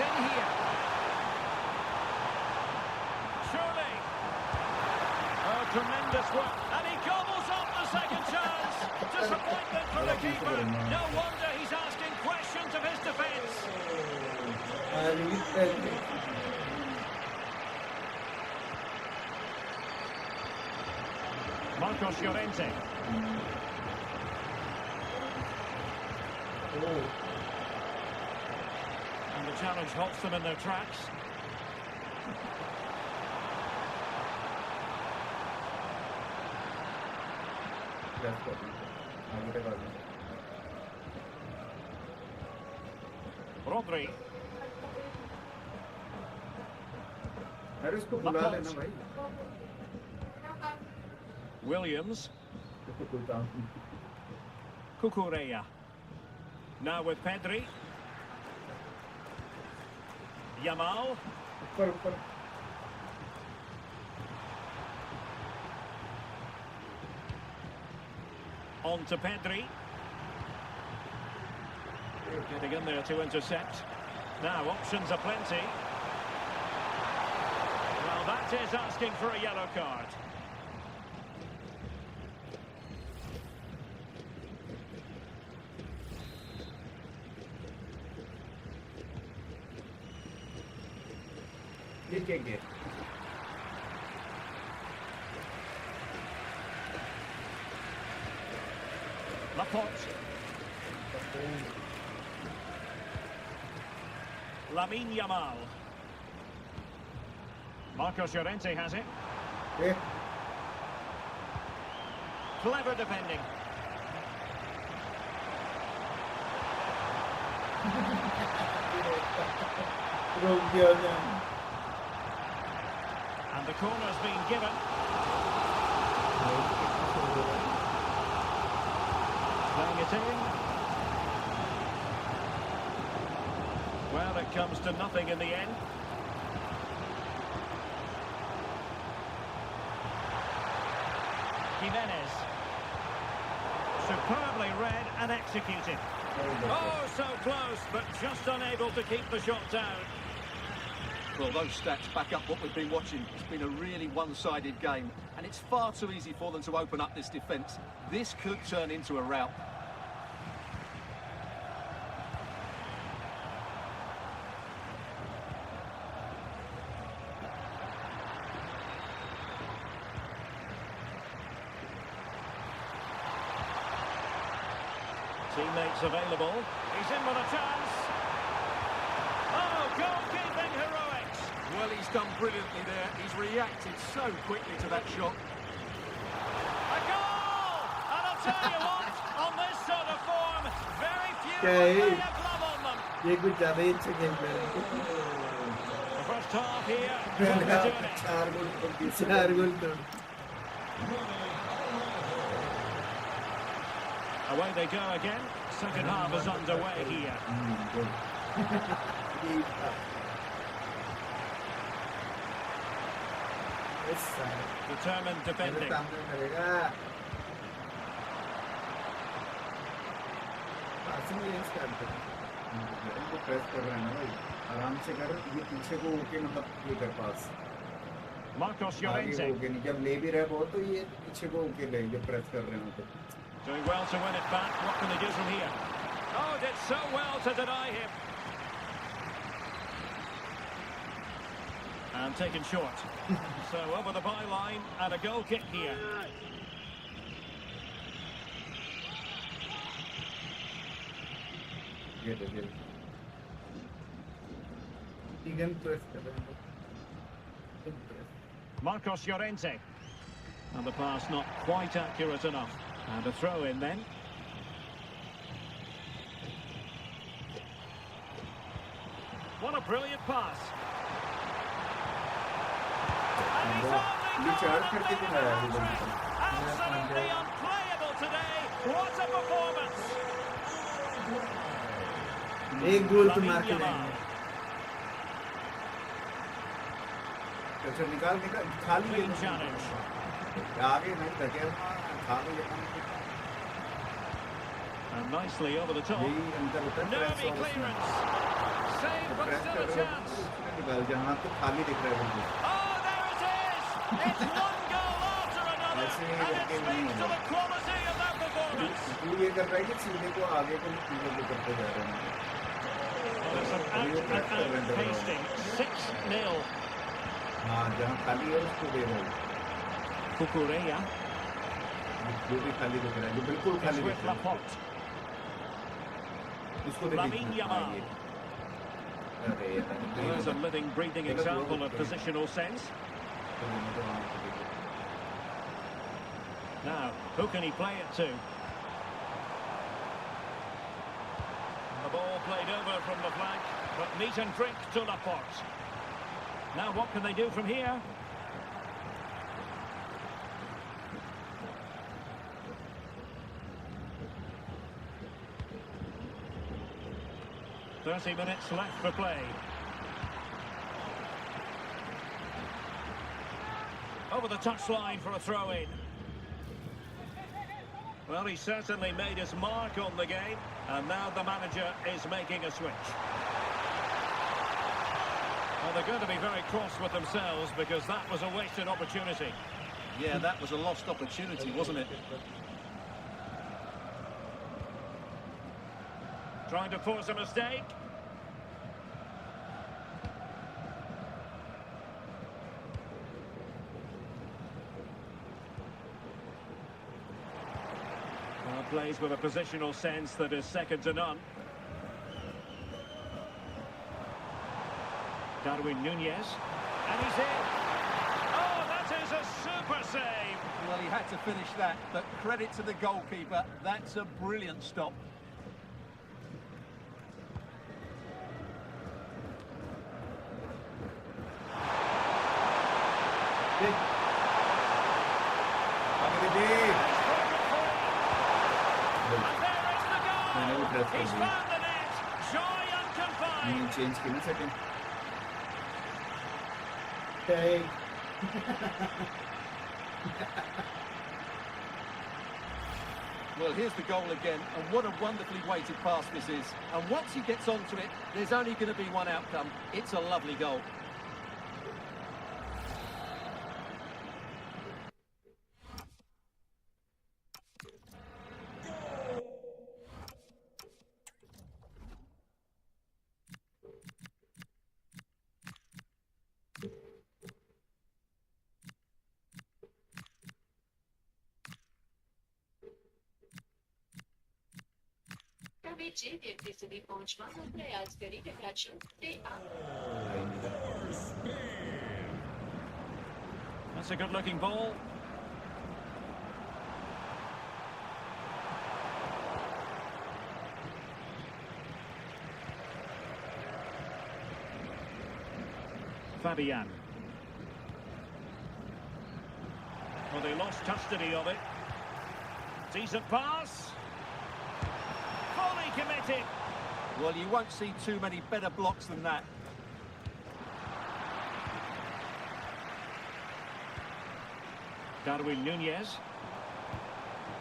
in here. Surely. Oh, tremendous work. And he gobbles up the second chance. Disappointment for the keeper. No wonder he's asking of his defence. Marcos Llorente. And the challenge halts them in their tracks. Rodri. अरे इसको बुला लेना भाई। Williams. Cucurella. Now with Pedri. Yamal. On to Pedri. Getting in there to intercept. Now options are plenty. Well, that is asking for a yellow card. Laporte. Lamine Yamal. Marcos Llorente has it. Yeah. Clever defending. And the corner's been given. Playing it in. Well, it comes to nothing in the end. Jimenez. Superbly read and executed. Oh, so close, but just unable to keep the shot down. Well, those stats back up what we've been watching. It's been a really one-sided game, and it's far too easy for them to open up this defence. This could turn into a rout. Teammates available. He's in with a chance. Oh, goalkeeping heroics. Well, he's done brilliantly there. He's reacted so quickly to that shot. A goal! And I'll tell you what, on this sort of form, very few Okay. will lay a glove on them. ये कुछ ज़्यादा ही अच्छे खेल रहे हैं। The first half here, from the journey. चार गोल तो Away they go again. Second half is underway here. Determined defending. Press कर रहे हैं ना भाई, आराम से कर, ये पीछे को होके मतलब ये कर पास Marcos आगे Llorente होके नहीं, जब ले भी रहे बहुत तो ये पीछे को होके ले, जो प्रेस कर रहे हैं तो doing well to win it back. What can they do from here? Oh, did so well to deny him. And taken short. So over the byline and a goal kick here. get it. Again press कर रहे हैं। Marcos Llorente. And the pass not quite accurate enough. And a throw in then. What a brilliant pass. And he's only charge gone करके and दिखाया है made ये an बंदा। hat-trick. Absolutely unplayable today. What a performance. एक गोल तो Lamine मार के Yamal. जाएंगे। अच्छा निकाल खाली Clean challenge. आगे नहीं धकेल, खाली And nicely over the top. यही अंतर होता है Nervy press और उसमें। clearance. Save, but press still कर a रहे हो chance. उसमें निकाल, जहाँ तो खाली दिख रहा है बिल्कुल। Oh, there it is! It's one goal after another, ऐसे ही and it करके नहीं speaks to होगा। the quality of that performance. वो ये कर रहा है कि सीधे को आगे को पीछे को करते जा रहे हैं। There's an out-and-out pasting. 6-0. हाँ जहाँ खाली है उसको दे रहा हूँ Cucurella जो भी खाली दिख रहा है जो बिल्कुल is खाली with दिख रहा है Laporte. उसको दे Lamine दीजिए। हाँ, Yamal. ये। अरे यार, Well, there's a living, breathing example of positional sense. Now, who can he play it to? The ball played over from the flank, but meat and drink to Laporte. Now, what can they do from here? 30 minutes left for play. Over the touchline for a throw-in. Well, he certainly made his mark on the game, and now the manager is making a switch. Well, they're going to be very cross with themselves because that was a wasted opportunity. Yeah, that was a lost opportunity, wasn't it? Trying to force a mistake. Well, plays with a positional sense that is second to none. Darwin Nunez. And he's in. Oh, that is a super save. Well, he had to finish that, but credit to the goalkeeper. That's a brilliant stop. He's found the net. Joy unconfined. Change की ना setting Well, here's the goal again, and what a wonderfully weighted pass this is. And once he gets onto it, there's only going to be one outcome. It's a lovely goal. That's a good-looking ball. Fabian. Well, they lost custody of it. Decent pass. Fully committed. Well, you won't see too many better blocks than that. Darwin Nunez.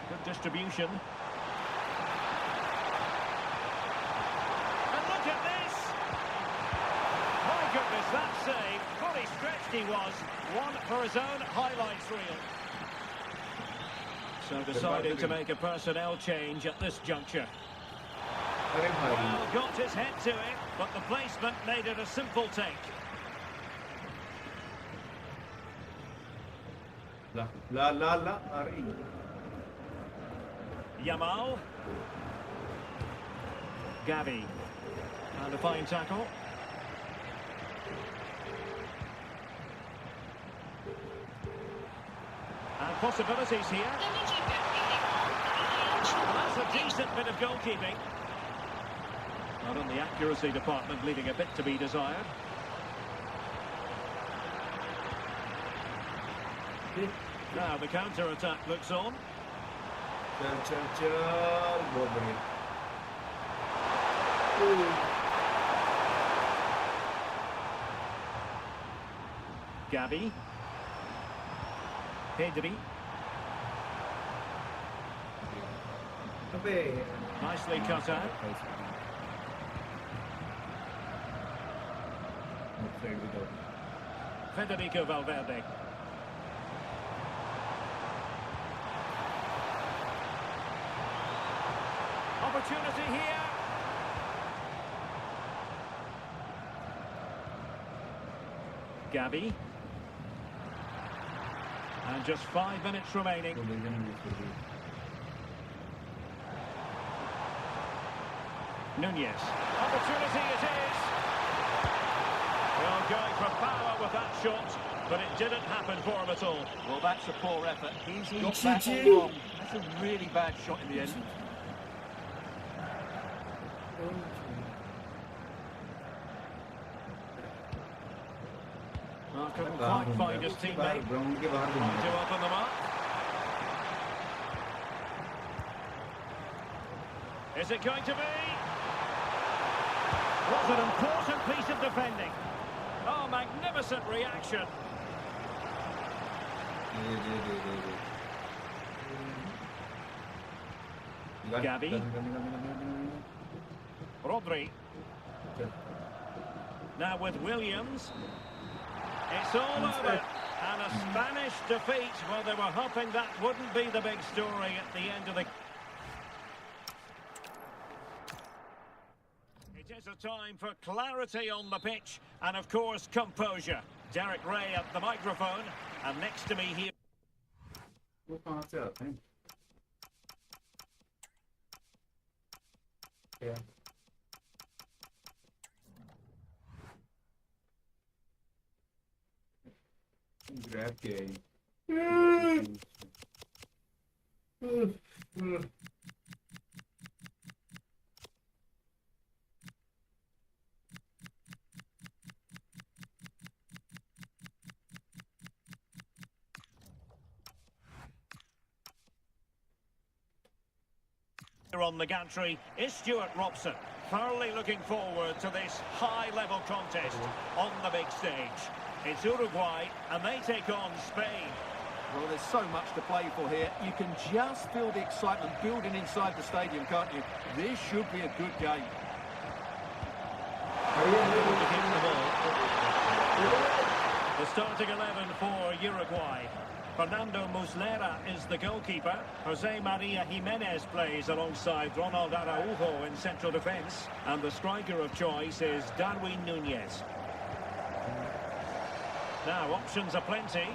Good distribution. And look at this! My goodness, that save. Fully stretched he was. One for his own highlights reel. So deciding to make a personnel change at this juncture. Well, got his head to it, but the placement made it a simple take. Yamal. Gavi. And a fine tackle. And possibilities here. Well, that's a decent bit of goalkeeping. Not on the accuracy department, leaving a bit to be desired. Now the counter-attack looks on. बहुत बढ़िया Gavi. Pedri. Nicely cut out. Federico Valverde. Opportunity here. Gabby. And just 5 minutes remaining. Nunez. Opportunity it is. Well, going for power with that shot, but it didn't happen for him at all. Well, that's a poor effort. He's got that all wrong. That's a really bad shot in the end. Well, couldn't quite find his teammate. To open them up. Is it going to be? Was an important piece of defending. Oh, magnificent reaction. Gabby. Rodri. Now with Williams. It's all over. And a Spanish defeat. Well, they were hoping that wouldn't be the big story at the end of the... It is a time for clarity on the pitch and, of course, composure. Derek Ray at the microphone, and next to me here... Yeah. Grab के on the gantry is Stuart Robson, thoroughly looking forward to this high-level contest on the big stage. It's Uruguay, and they take on Spain. Well, there's so much to play for here. You can just feel the excitement building inside the stadium, can't you? This should be a good game. The starting 11 for Uruguay. Fernando Muslera is the goalkeeper. Jose Maria Jimenez plays alongside Ronald Araujo in central defence. And the striker of choice is Darwin Nunez. Now, options are plenty.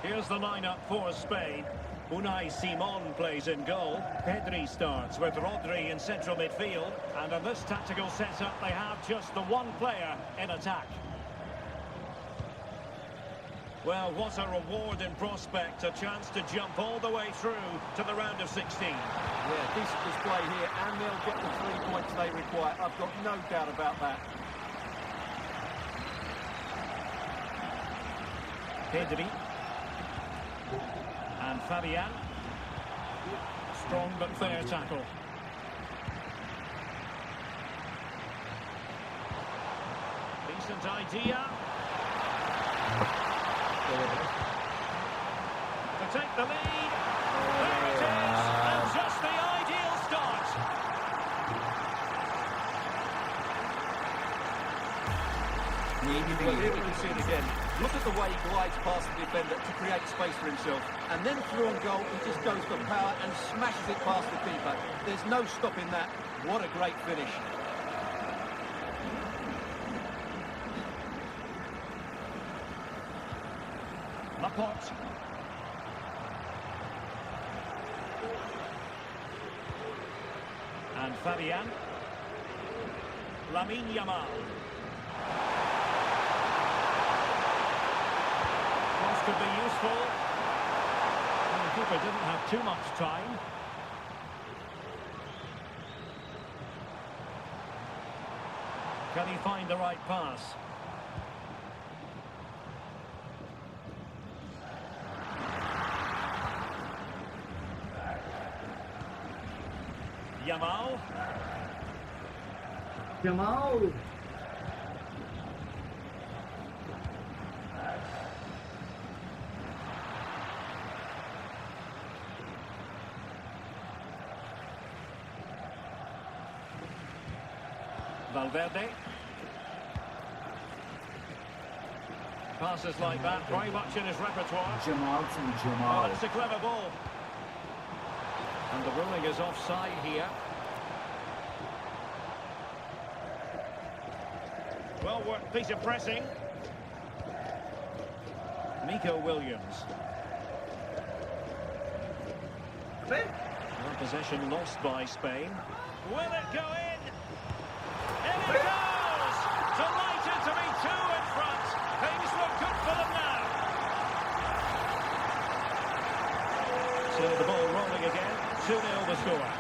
Here's the lineup for Spain. Unai Simon plays in goal. Pedri starts with Rodri in central midfield. And in this tactical setup, they have just the one player in attack. Well, what a reward in prospect. A chance to jump all the way through to the round of 16. Yeah, decent display here, and they'll get the 3 points they require. I've got no doubt about that. Pedri. And Fabian. Strong but fair tackle. Decent idea. To take the lead. There it is. And just the ideal start. Well, here we can see it again. Look at the way he glides past the defender to create space for himself. And then through on goal, he just goes for power and smashes it past the keeper. There's no stopping that. What a great finish. Laporte. And Fabian. Lamine Yamal. This could be useful. And the keeper didn't have too much time. Can he find the right pass? Yamal. Jamal. Valverde. Passes like that, very much in his repertoire. Jamal from Oh, Jamal. it's a clever ball. And the ruling is offside here. Well worked piece of pressing. Nico Williams. Well, possession lost by Spain. Will it go in? In it goes! Delighted to be two in front. Things look good for them now. So the ball rolling again. 2-0 the score.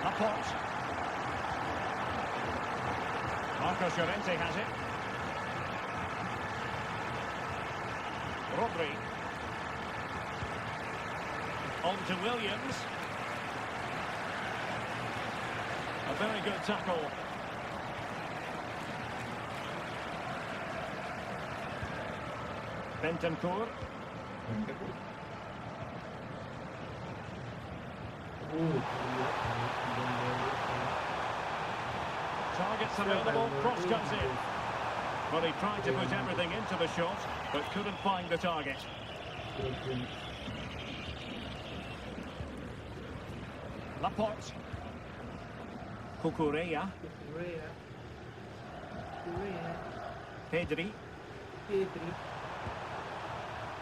Laporte. Marcos Llorente has it. Rodri. On to Williams. A very good tackle. Bentancur. Targets available, cross comes in. Well, he tried to put everything into the shot, but couldn't find the target. Laporte. Cucurella. Pedri.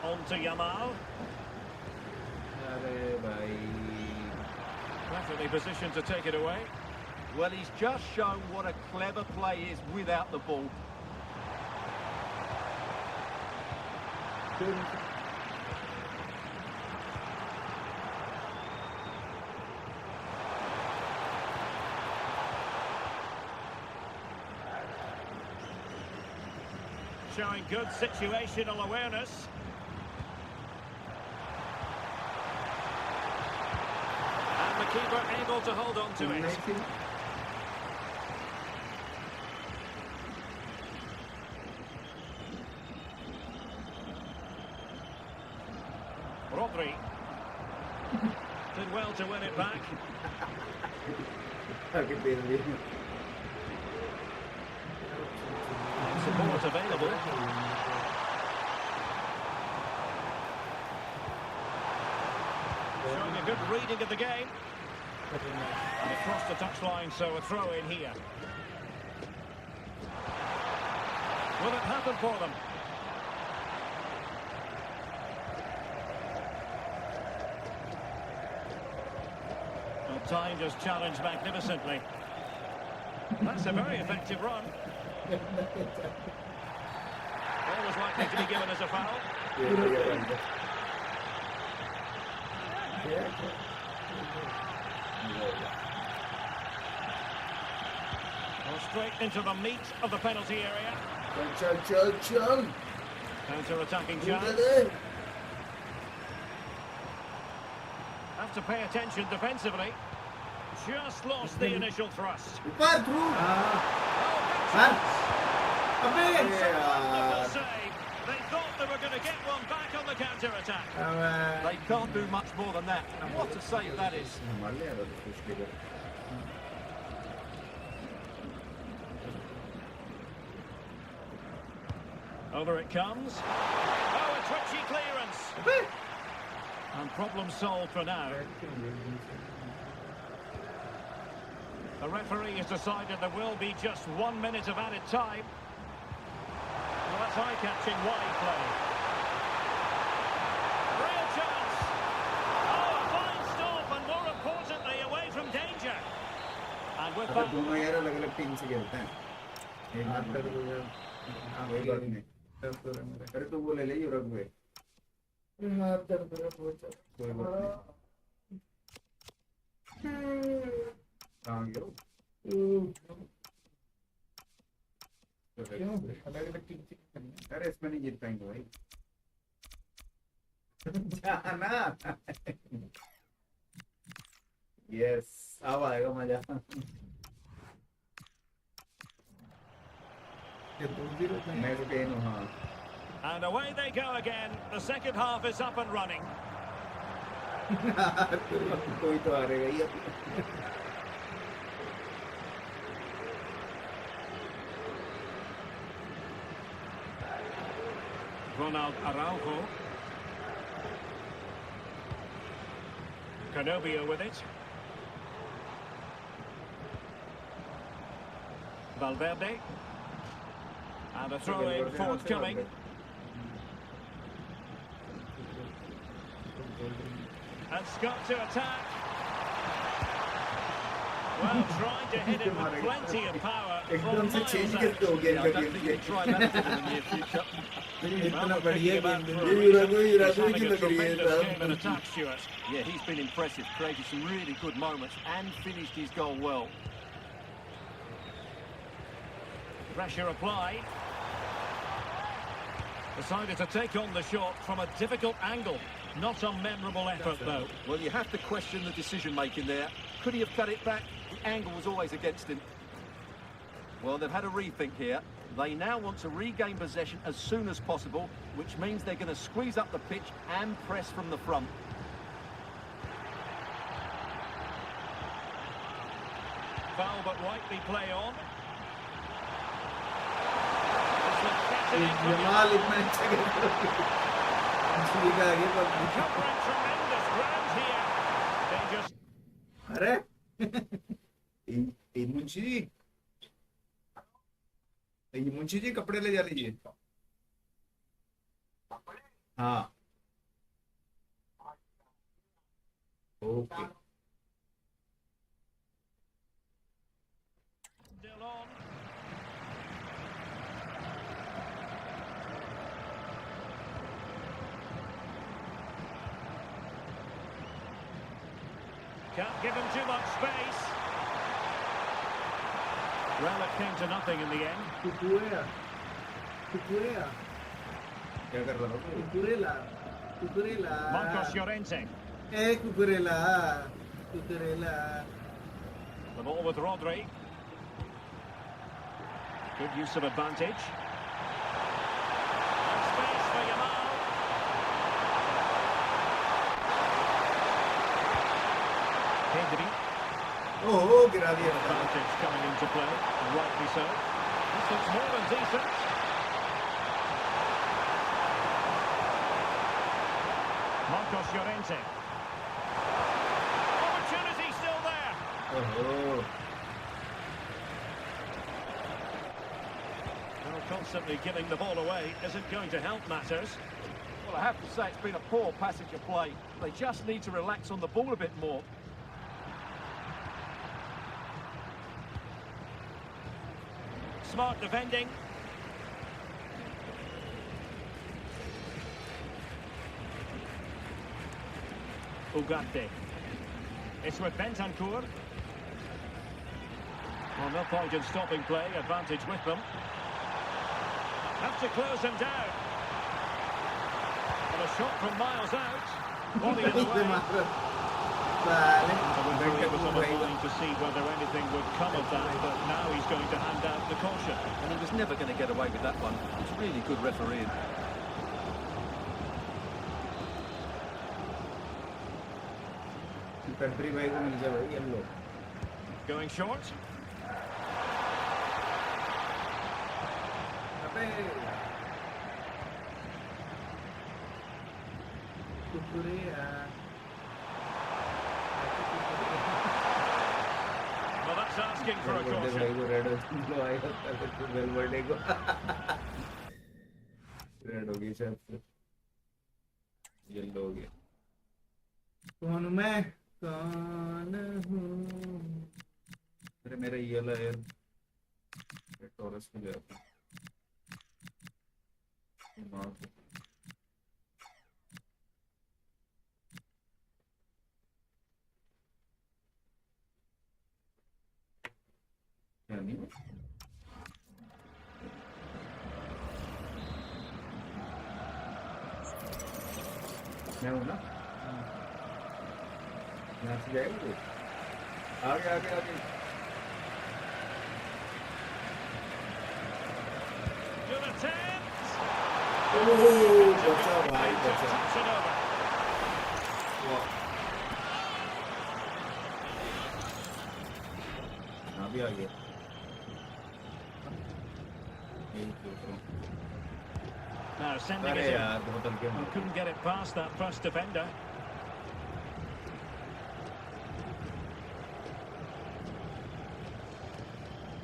On to Yamal. Cleverly positioned to take it away. Well, he's just shown what a clever play is without the ball. Showing good situational awareness. And the keeper able to hold on to it. Rodri. Did well to win it back. Support available. Showing a good reading of the game. And across the touchline, so a throw in here. Will it happen for them? Well, time just challenged magnificently. That's a very effective run. Always likely to be given as a foul. Well, straight into the meat of the penalty area. Counter-attacking chance. Have to pay attention defensively. Just lost the initial thrust. Wonderful save. They thought they were going to get one back on the counter-attack. They can't do much more than that. And what a save that is. Over it comes. Oh, a twitchy clearance. And problem solved for now. The referee has decided there will be just 1 minute of added time. Well, that's eye-catching wide play. Real chance. Oh, a fine stop, and more importantly, away from danger. And with that... दोनों यार अलग-अलग team से खेलते हैं। एक हाथ कर दो यार। कोई बात नहीं। अरे तू वो ले ले यूरुग्वे। हाथ कर दो यार कोई बात नहीं। कहाँ गया? क्यों? अलग-अलग टीम से खेलना। अरे इसमें नहीं जीत पाएंगे भाई। जाना। Yes, अब आएगा मजा। मैं स्पेन हूँ हाँ। And away they go again. The second half is up and running. कोई तो हारेगा ही अब। Ronald Araujo. Canobio with it. Valverde. And a throw in forthcoming. And Scott to attack. Well, trying to hit it with plenty of power from एकदम से miles change out. कैसे हो गया Yeah, I don't think he'll try that in the near future. इतना Well, बढ़िया thinking game about खेल for a रही reason, है he's रातों having की a लग रही है tremendous game in साहब attack, Stuart. Yeah, he's been impressive, created some really good moments and finished his goal well. Pressure applied. Decided to take on the shot from a difficult angle. Not a memorable effort, though. Well, you have to question the decision-making there. Could he have cut it back? The angle was always against him. Well, they've had a rethink here. They now want to regain possession as soon as possible, which means they're going to squeeze up the pitch and press from the front. Foul, but rightly play on. Jamal इतना अच्छा खेल रहा है Covering tremendous ground here. They just अरे ये मुंशी जी कपड़े ले जा लीजिए हाँ okay still on. Can't give him too much space. Well, it came to nothing in the end. Cucurella. क्या कर रहा था Cucurella. Marcos Llorente. Cucurella. The ball with Rodri. Good use of advantage. Space for Yamal. Pedri. ओह गिरा दिया Advantage coming into play, and rightly so. This looks more than decent. Marcos Llorente. Opportunity still there. Oh Well, constantly giving the ball away isn't going to help matters. Well, I have to say it's been a poor passage of play. They just need to relax on the ball a bit more. Smart defending. Ugarte. It's with Bentancur. Well, no point in stopping play. Advantage with them. Have to close him down. And a shot from miles out. Volley in the way. He was on the line to see whether anything would come of that, but now he's going to hand out the caution. And he was never going to get away with that one. It's really good refereeing. Country भाई को मिल जाए भाई yellow Going short. अबे Well, that's asking for a birthday caution. भाई को red लो आएगा कल well birthday को रेड हो गई शायद से येलो हो गया कौन मैं कौन हूँ अरे मेरा ये वाला यार टॉरस पे गया था क्या नहीं मैं हूँ ना यहाँ से जाएगा तो आगे आगे आगे Good attempt. ओह बचा भाई बचा Touch it over. यहाँ भी आ गया यही सोच रहा हूँ Now sending अरे it in. यार बहुत हल्के Well, मार couldn't get it past that first defender.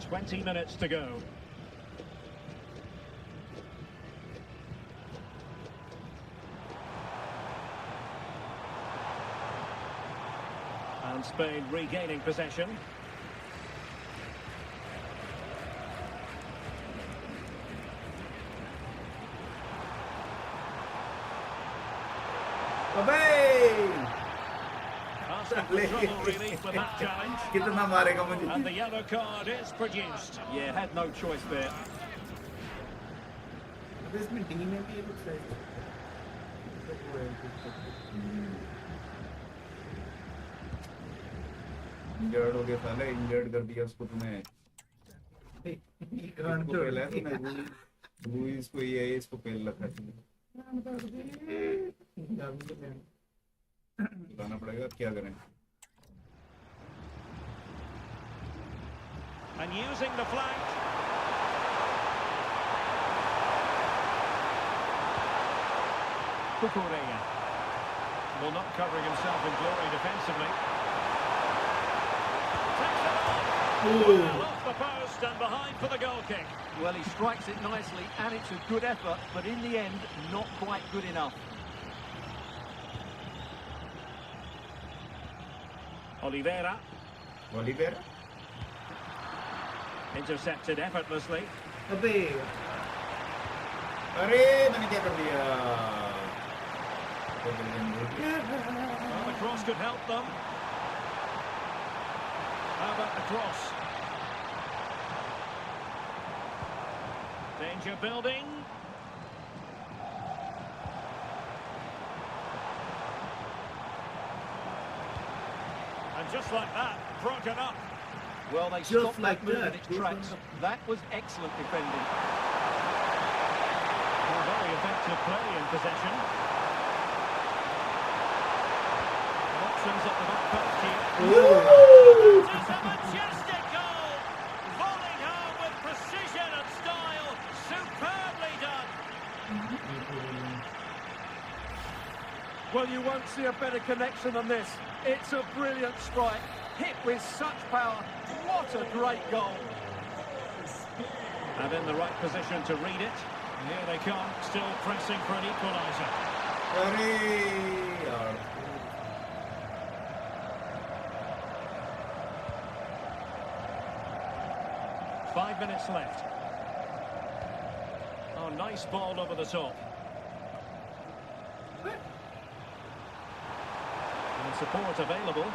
20 minutes to go. And Spain regaining possession. Asking for trouble really with that challenge. कितना मारेगा मुझे? And the yellow card is produced. Yeah, had no choice there. अब इसमें D में भी कुछ है injured हो गया साले, इंजर्ड कर दिया उसको तुमने। इसको पहले है तुमने लुइस को ये इसको पहले रखा तुमने। बताना पड़ेगा क्या करें। And using the flank. Kukureya. Well, not covering himself in glory defensively. Takes it on. Well, off the post and behind for the goal kick. Well, he strikes it nicely, and it's a good effort, but in the end, not quite good enough. Oliveira. Oliveira? Intercepted effortlessly. अबे अरे मैंने क्या कर दिया? Well, the cross could help them. How about the cross? Danger building. And just like that, broken up. Well, they Just stopped like that move in that. its tracks. That was excellent defending. Well, very effective play in possession. Options at the back post here. Just a majestic goal! Volleyed home with precision and style. Superbly done. Well, you won't see a better connection than this. It's a brilliant strike, hit with such power. What a great goal. And in the right position to read it. Here they come, still pressing for an equaliser. अरे यार। 5 minutes left. Oh, nice ball over the top. And support available.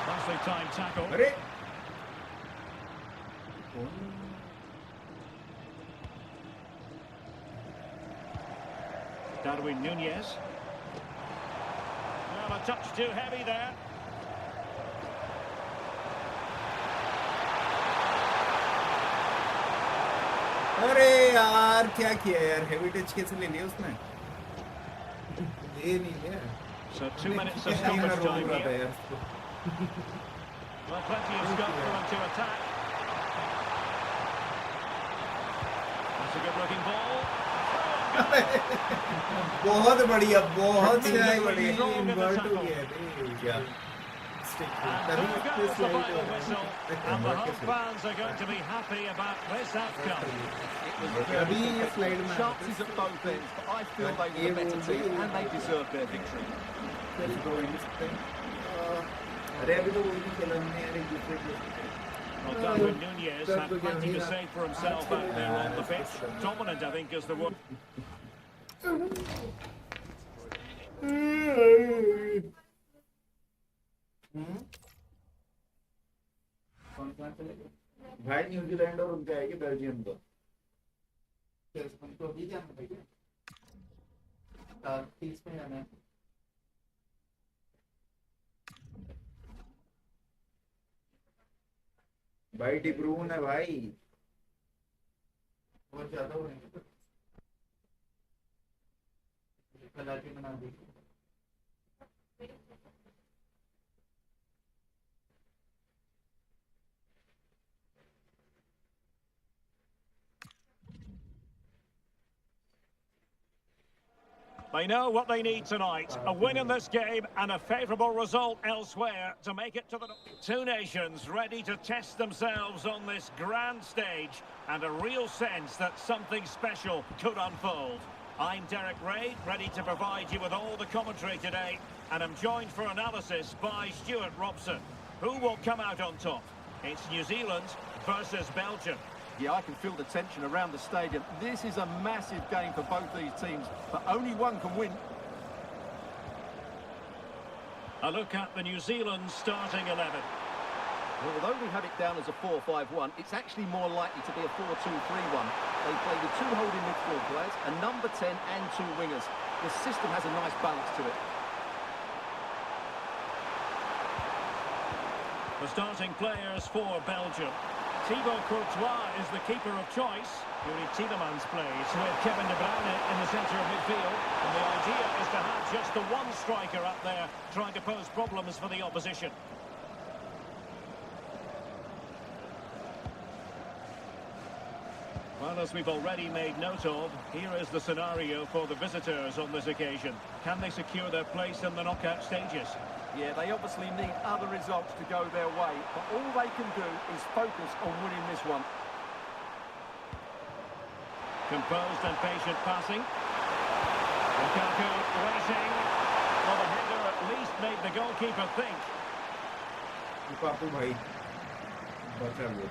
Nicely timed tackle. अरे Darwin Nunez. Well, a touch too heavy there. अरे यार क्या किया यार, heavy touch कैसे ले लिया उसने? ये नहीं है So 2 minutes of मैं stoppage रोक time रहा था here. यार उसको। Well, plenty of scope for them to attack. That's a good looking ball. बहुत बढ़िया, बहुत बढ़िया। इन्वर्ट हो गया है क्या? And there goes the final whistle. And the home fans are going to be happy about this outcome. अभी ये स्लाइड में Chances at both ends, but I feel they were the better team and they deserve their victory. अरे अभी तो वही नहीं खेला हमने यार, एक दूसरे के। Well, Darwin Nunez had plenty to say for himself out there on the pitch. Dominant, I think, is the word. भाई न्यूजीलैंड और उनका है कि बेल्जियम का? तो अभी जाना भैया 30 में जाना है। भाई डिब्रून है भाई। और ज्यादा हो रहे हैं कल आके बना दी। They know what they need tonight. A win in this game and a favourable result elsewhere to make it to the... Two nations ready to test themselves on this grand stage and a real sense that something special could unfold. I'm Derek Ray, ready to provide you with all the commentary today, and I'm joined for analysis by Stuart Robson. Who will come out on top? It's New Zealand versus Belgium. Yeah, I can feel the tension around the stadium. This is a massive game for both these teams, but only one can win. A look at the New Zealand starting 11. Well, although we have it down as a 4-5-1, it's actually more likely to be a 4-2-3-1. They play with two holding midfield players, a number 10 and two wingers. The system has a nice balance to it. The starting players for Belgium. Thibaut Courtois is the keeper of choice. Yuri Tielemans plays with Kevin De Bruyne in the centre of midfield. And the idea is to have just the one striker up there trying to pose problems for the opposition. Well, as we've already made note of, here is the scenario for the visitors on this occasion. Can they secure their place in the knockout stages? Yeah, they obviously need other results to go their way, but all they can do is focus on winning this one. Composed and patient passing. Lukaku racing. Well, the header at least made the goalkeeper think. Lukaku भाई बचा वो.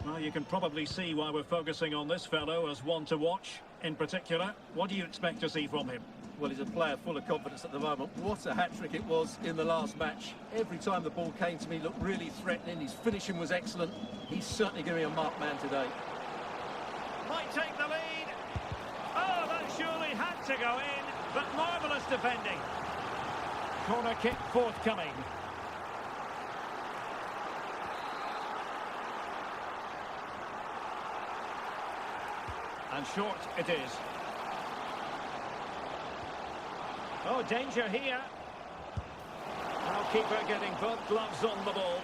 Well, you can probably see why we're focusing on this fellow as one to watch. In particular, what do you expect to see from him? Well, he's a player full of confidence at the moment. What a hat-trick it was in the last match. Every time the ball came to me, looked really threatening. His finishing was excellent. He's certainly going to be a marked man today. Might take the lead. Oh, that surely had to go in, but marvellous defending. Corner kick forthcoming. And short it is. Oh, danger here. Goalkeeper getting both gloves on the ball.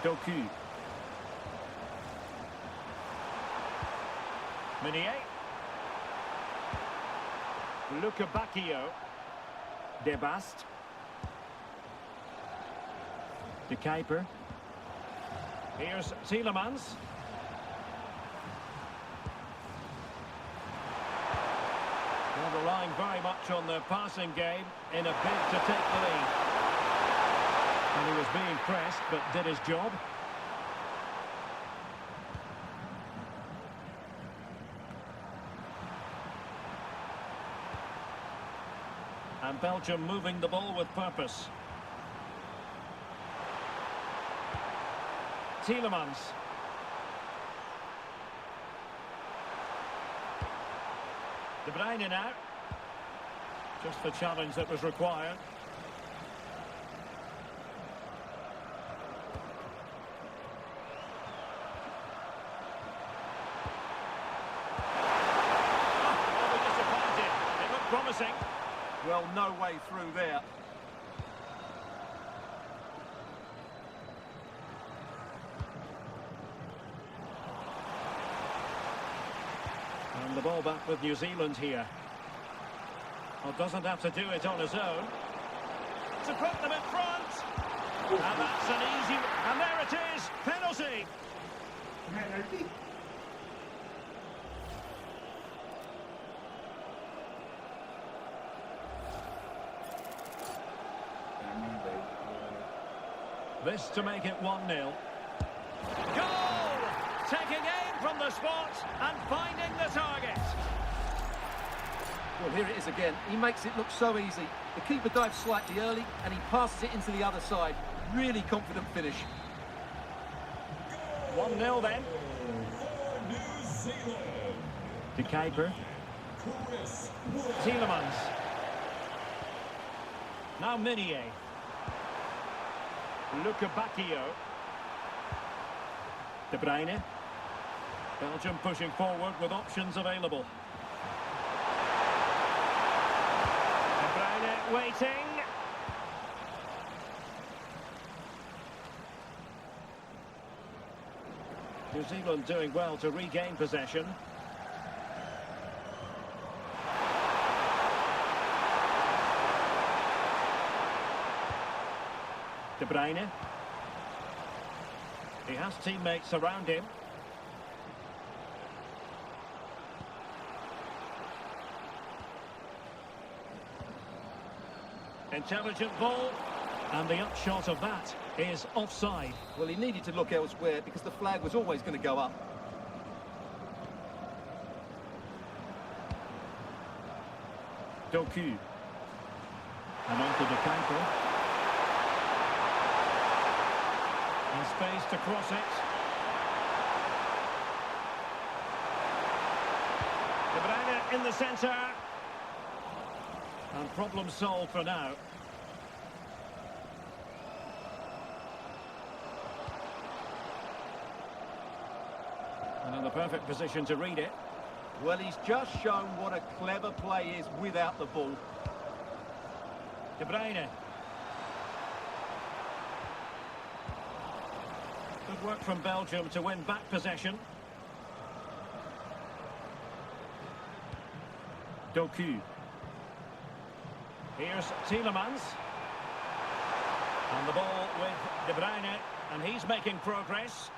Doku. Minier. Lowkeybob. Debast. De Kuiper. Here's Tielemans. Well, relying very much on their passing game in a bid to take the lead. And he was being pressed, but did his job. And Belgium moving the ball with purpose. Tielemans. De Bruyne now. Just the challenge that was required. Oh, disappointed. It looked promising. Well, no way through there. And the ball back with New Zealand here. Well, doesn't have to do it on his own. To put them in front. And that's an easy... And there it is! Penalty! Penalty. This to make it 1-0. Goal! Taking aim from the spot and finding the target. Well, here it is again. He makes it look so easy. The keeper dives slightly early and he passes it into the other side. Really confident finish. 1-0 then. De Kuiper. Tielemans. Now Minier. Lowkeybob. De Bruyne. Belgium pushing forward with options available. De Bruyne waiting. New Zealand doing well to regain possession. De Bruyne. He has teammates around him. Intelligent ball. And the upshot of that is offside. Well, he needed to look elsewhere because the flag was always going to go up. Doku. And on to the counter. And space to cross it. De Bruyne in the centre. And problem solved for now. And in the perfect position to read it. Well, he's just shown what a clever play is without the ball. De Bruyne. Good work from Belgium to win back possession. Doku. Here's Tielemans. And the ball with De Bruyne, and he's making progress.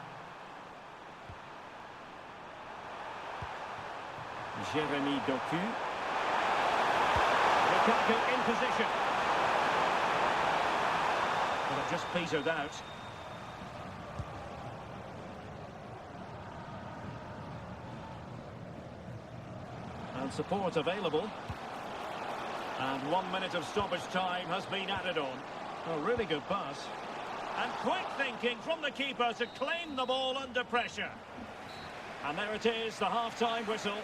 Jeremy Doku. Lukaku in position. But it just petered out. And support available. And 1 minute of stoppage time has been added on. A really good pass. And quick thinking from the keeper to claim the ball under pressure. And there it is, the half-time whistle.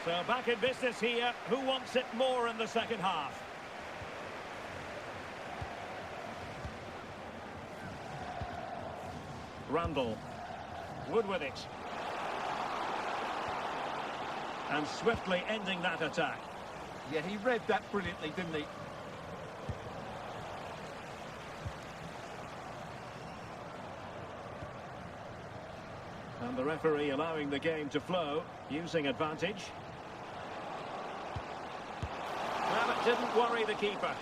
So back in business here. Who wants it more in the second half? Randall. Wood with it. And swiftly ending that attack. Yeah, he read that brilliantly, didn't he? And the referee allowing the game to flow, using advantage. Well, it didn't worry the keeper.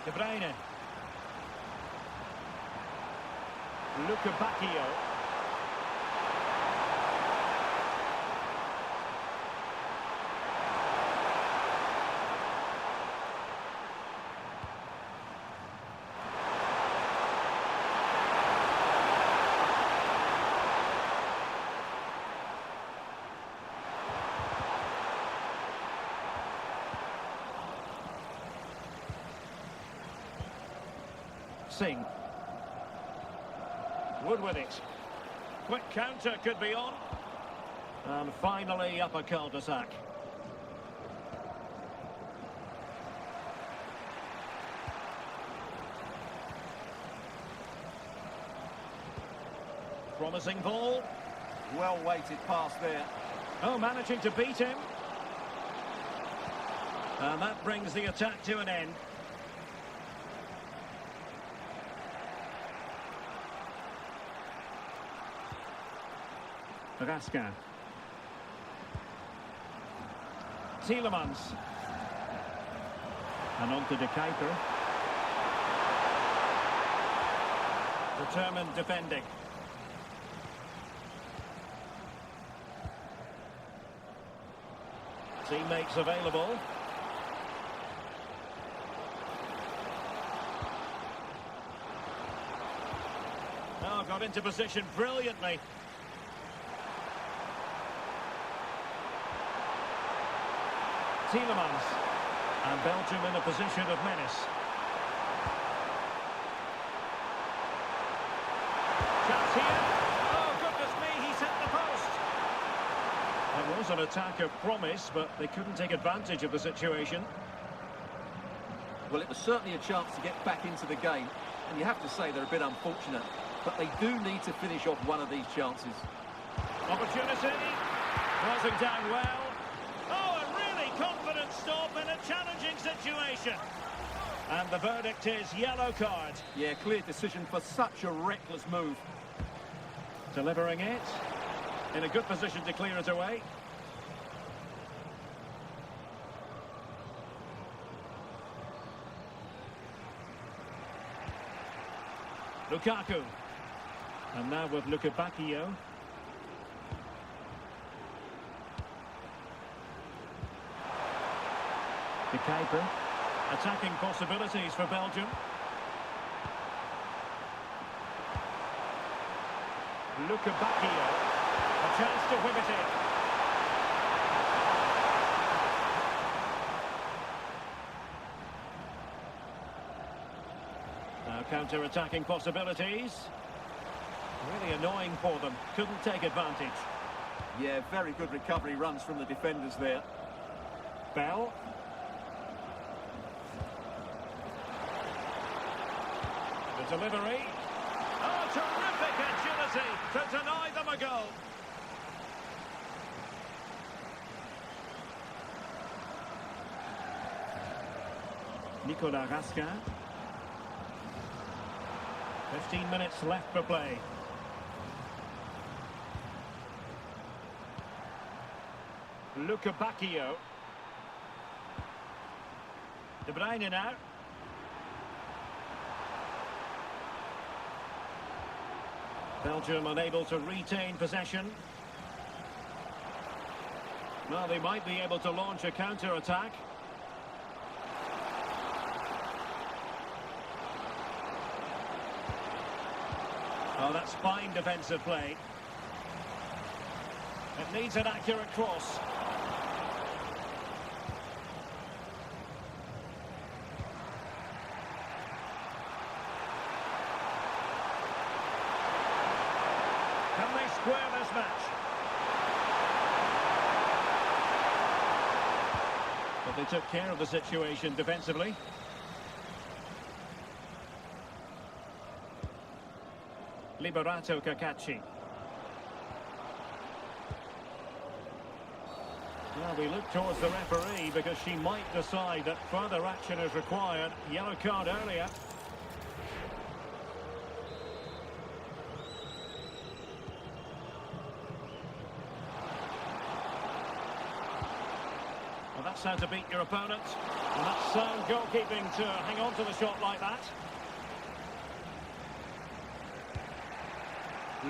De Bruyne. Lowkeybob. Singh. Wood with it. Quick counter could be on. And finally up a cul-de-sac. Promising ball. Well-weighted pass there. Oh, managing to beat him. And that brings the attack to an end. Raska. Tielemans. And on to De Kuiper. Determined defending. Teammates available. Oh, got into position brilliantly. Tielemans. And Belgium in a position of menace. Chance here. Oh, goodness me, he's hit the post. It was an attack of promise, but they couldn't take advantage of the situation. Well, it was certainly a chance to get back into the game. And you have to say they're a bit unfortunate. But they do need to finish off one of these chances. Opportunity. Closing down well. Oh, a really confident stop in a challenging situation. And the verdict is yellow card. Yeah, clear decision for such a reckless move. Delivering it. In a good position to clear it away. Lukaku. And now with Lowkeybob. The keeper. Attacking possibilities for Belgium. Lowkeybob. A chance to whip it in. Now counter-attacking possibilities. Really annoying for them. Couldn't take advantage. Yeah, very good recovery runs from the defenders there. Bell. The delivery. Oh, terrific agility to deny them a goal. Nicolas Raskin. 15 minutes left for play. Lowkeybob. De Bruyne now. Belgium unable to retain possession. Well, they might be able to launch a counter-attack. Oh, that's fine defensive play. It needs an accurate cross. Can they square this match? But they took care of the situation defensively. Liberato Cacachi. Well, we look towards the referee because she might decide that further action is required. Yellow card earlier. Well, that's how to beat your opponent. And that's sound goalkeeping to hang on to the shot like that.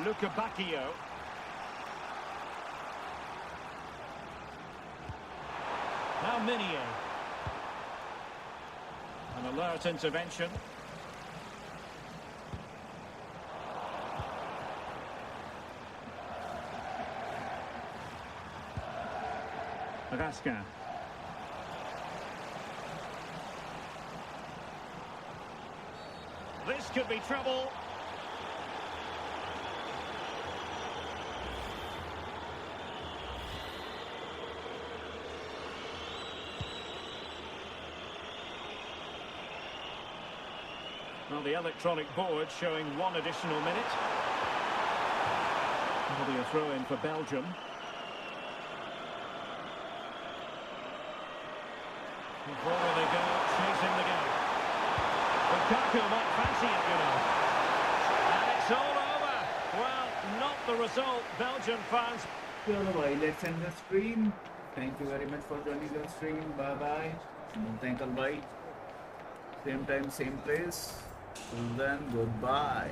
Lowkeybob. Now Minier. An alert intervention. Raskin. This could be trouble. Well, the electronic board showing one additional minute. That'll be a throw-in for Belgium. And forward they go, chasing the game. Lukaku might fancy it, you know. And it's all over. Well, not the result, Belgian fans. Let's end the stream. Thank you very much for joining the stream. Bye bye. Thank you. Bye. Same time, same place. Till then, goodbye.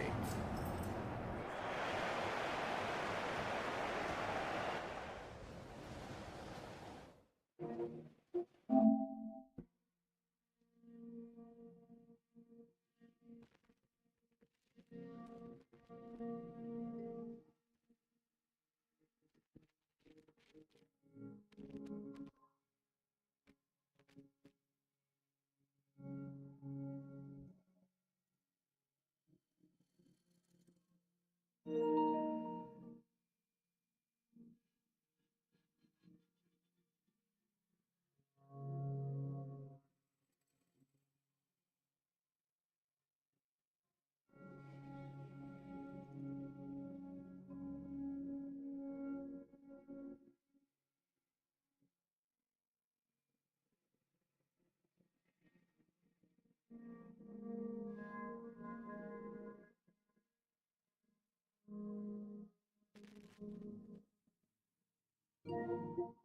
है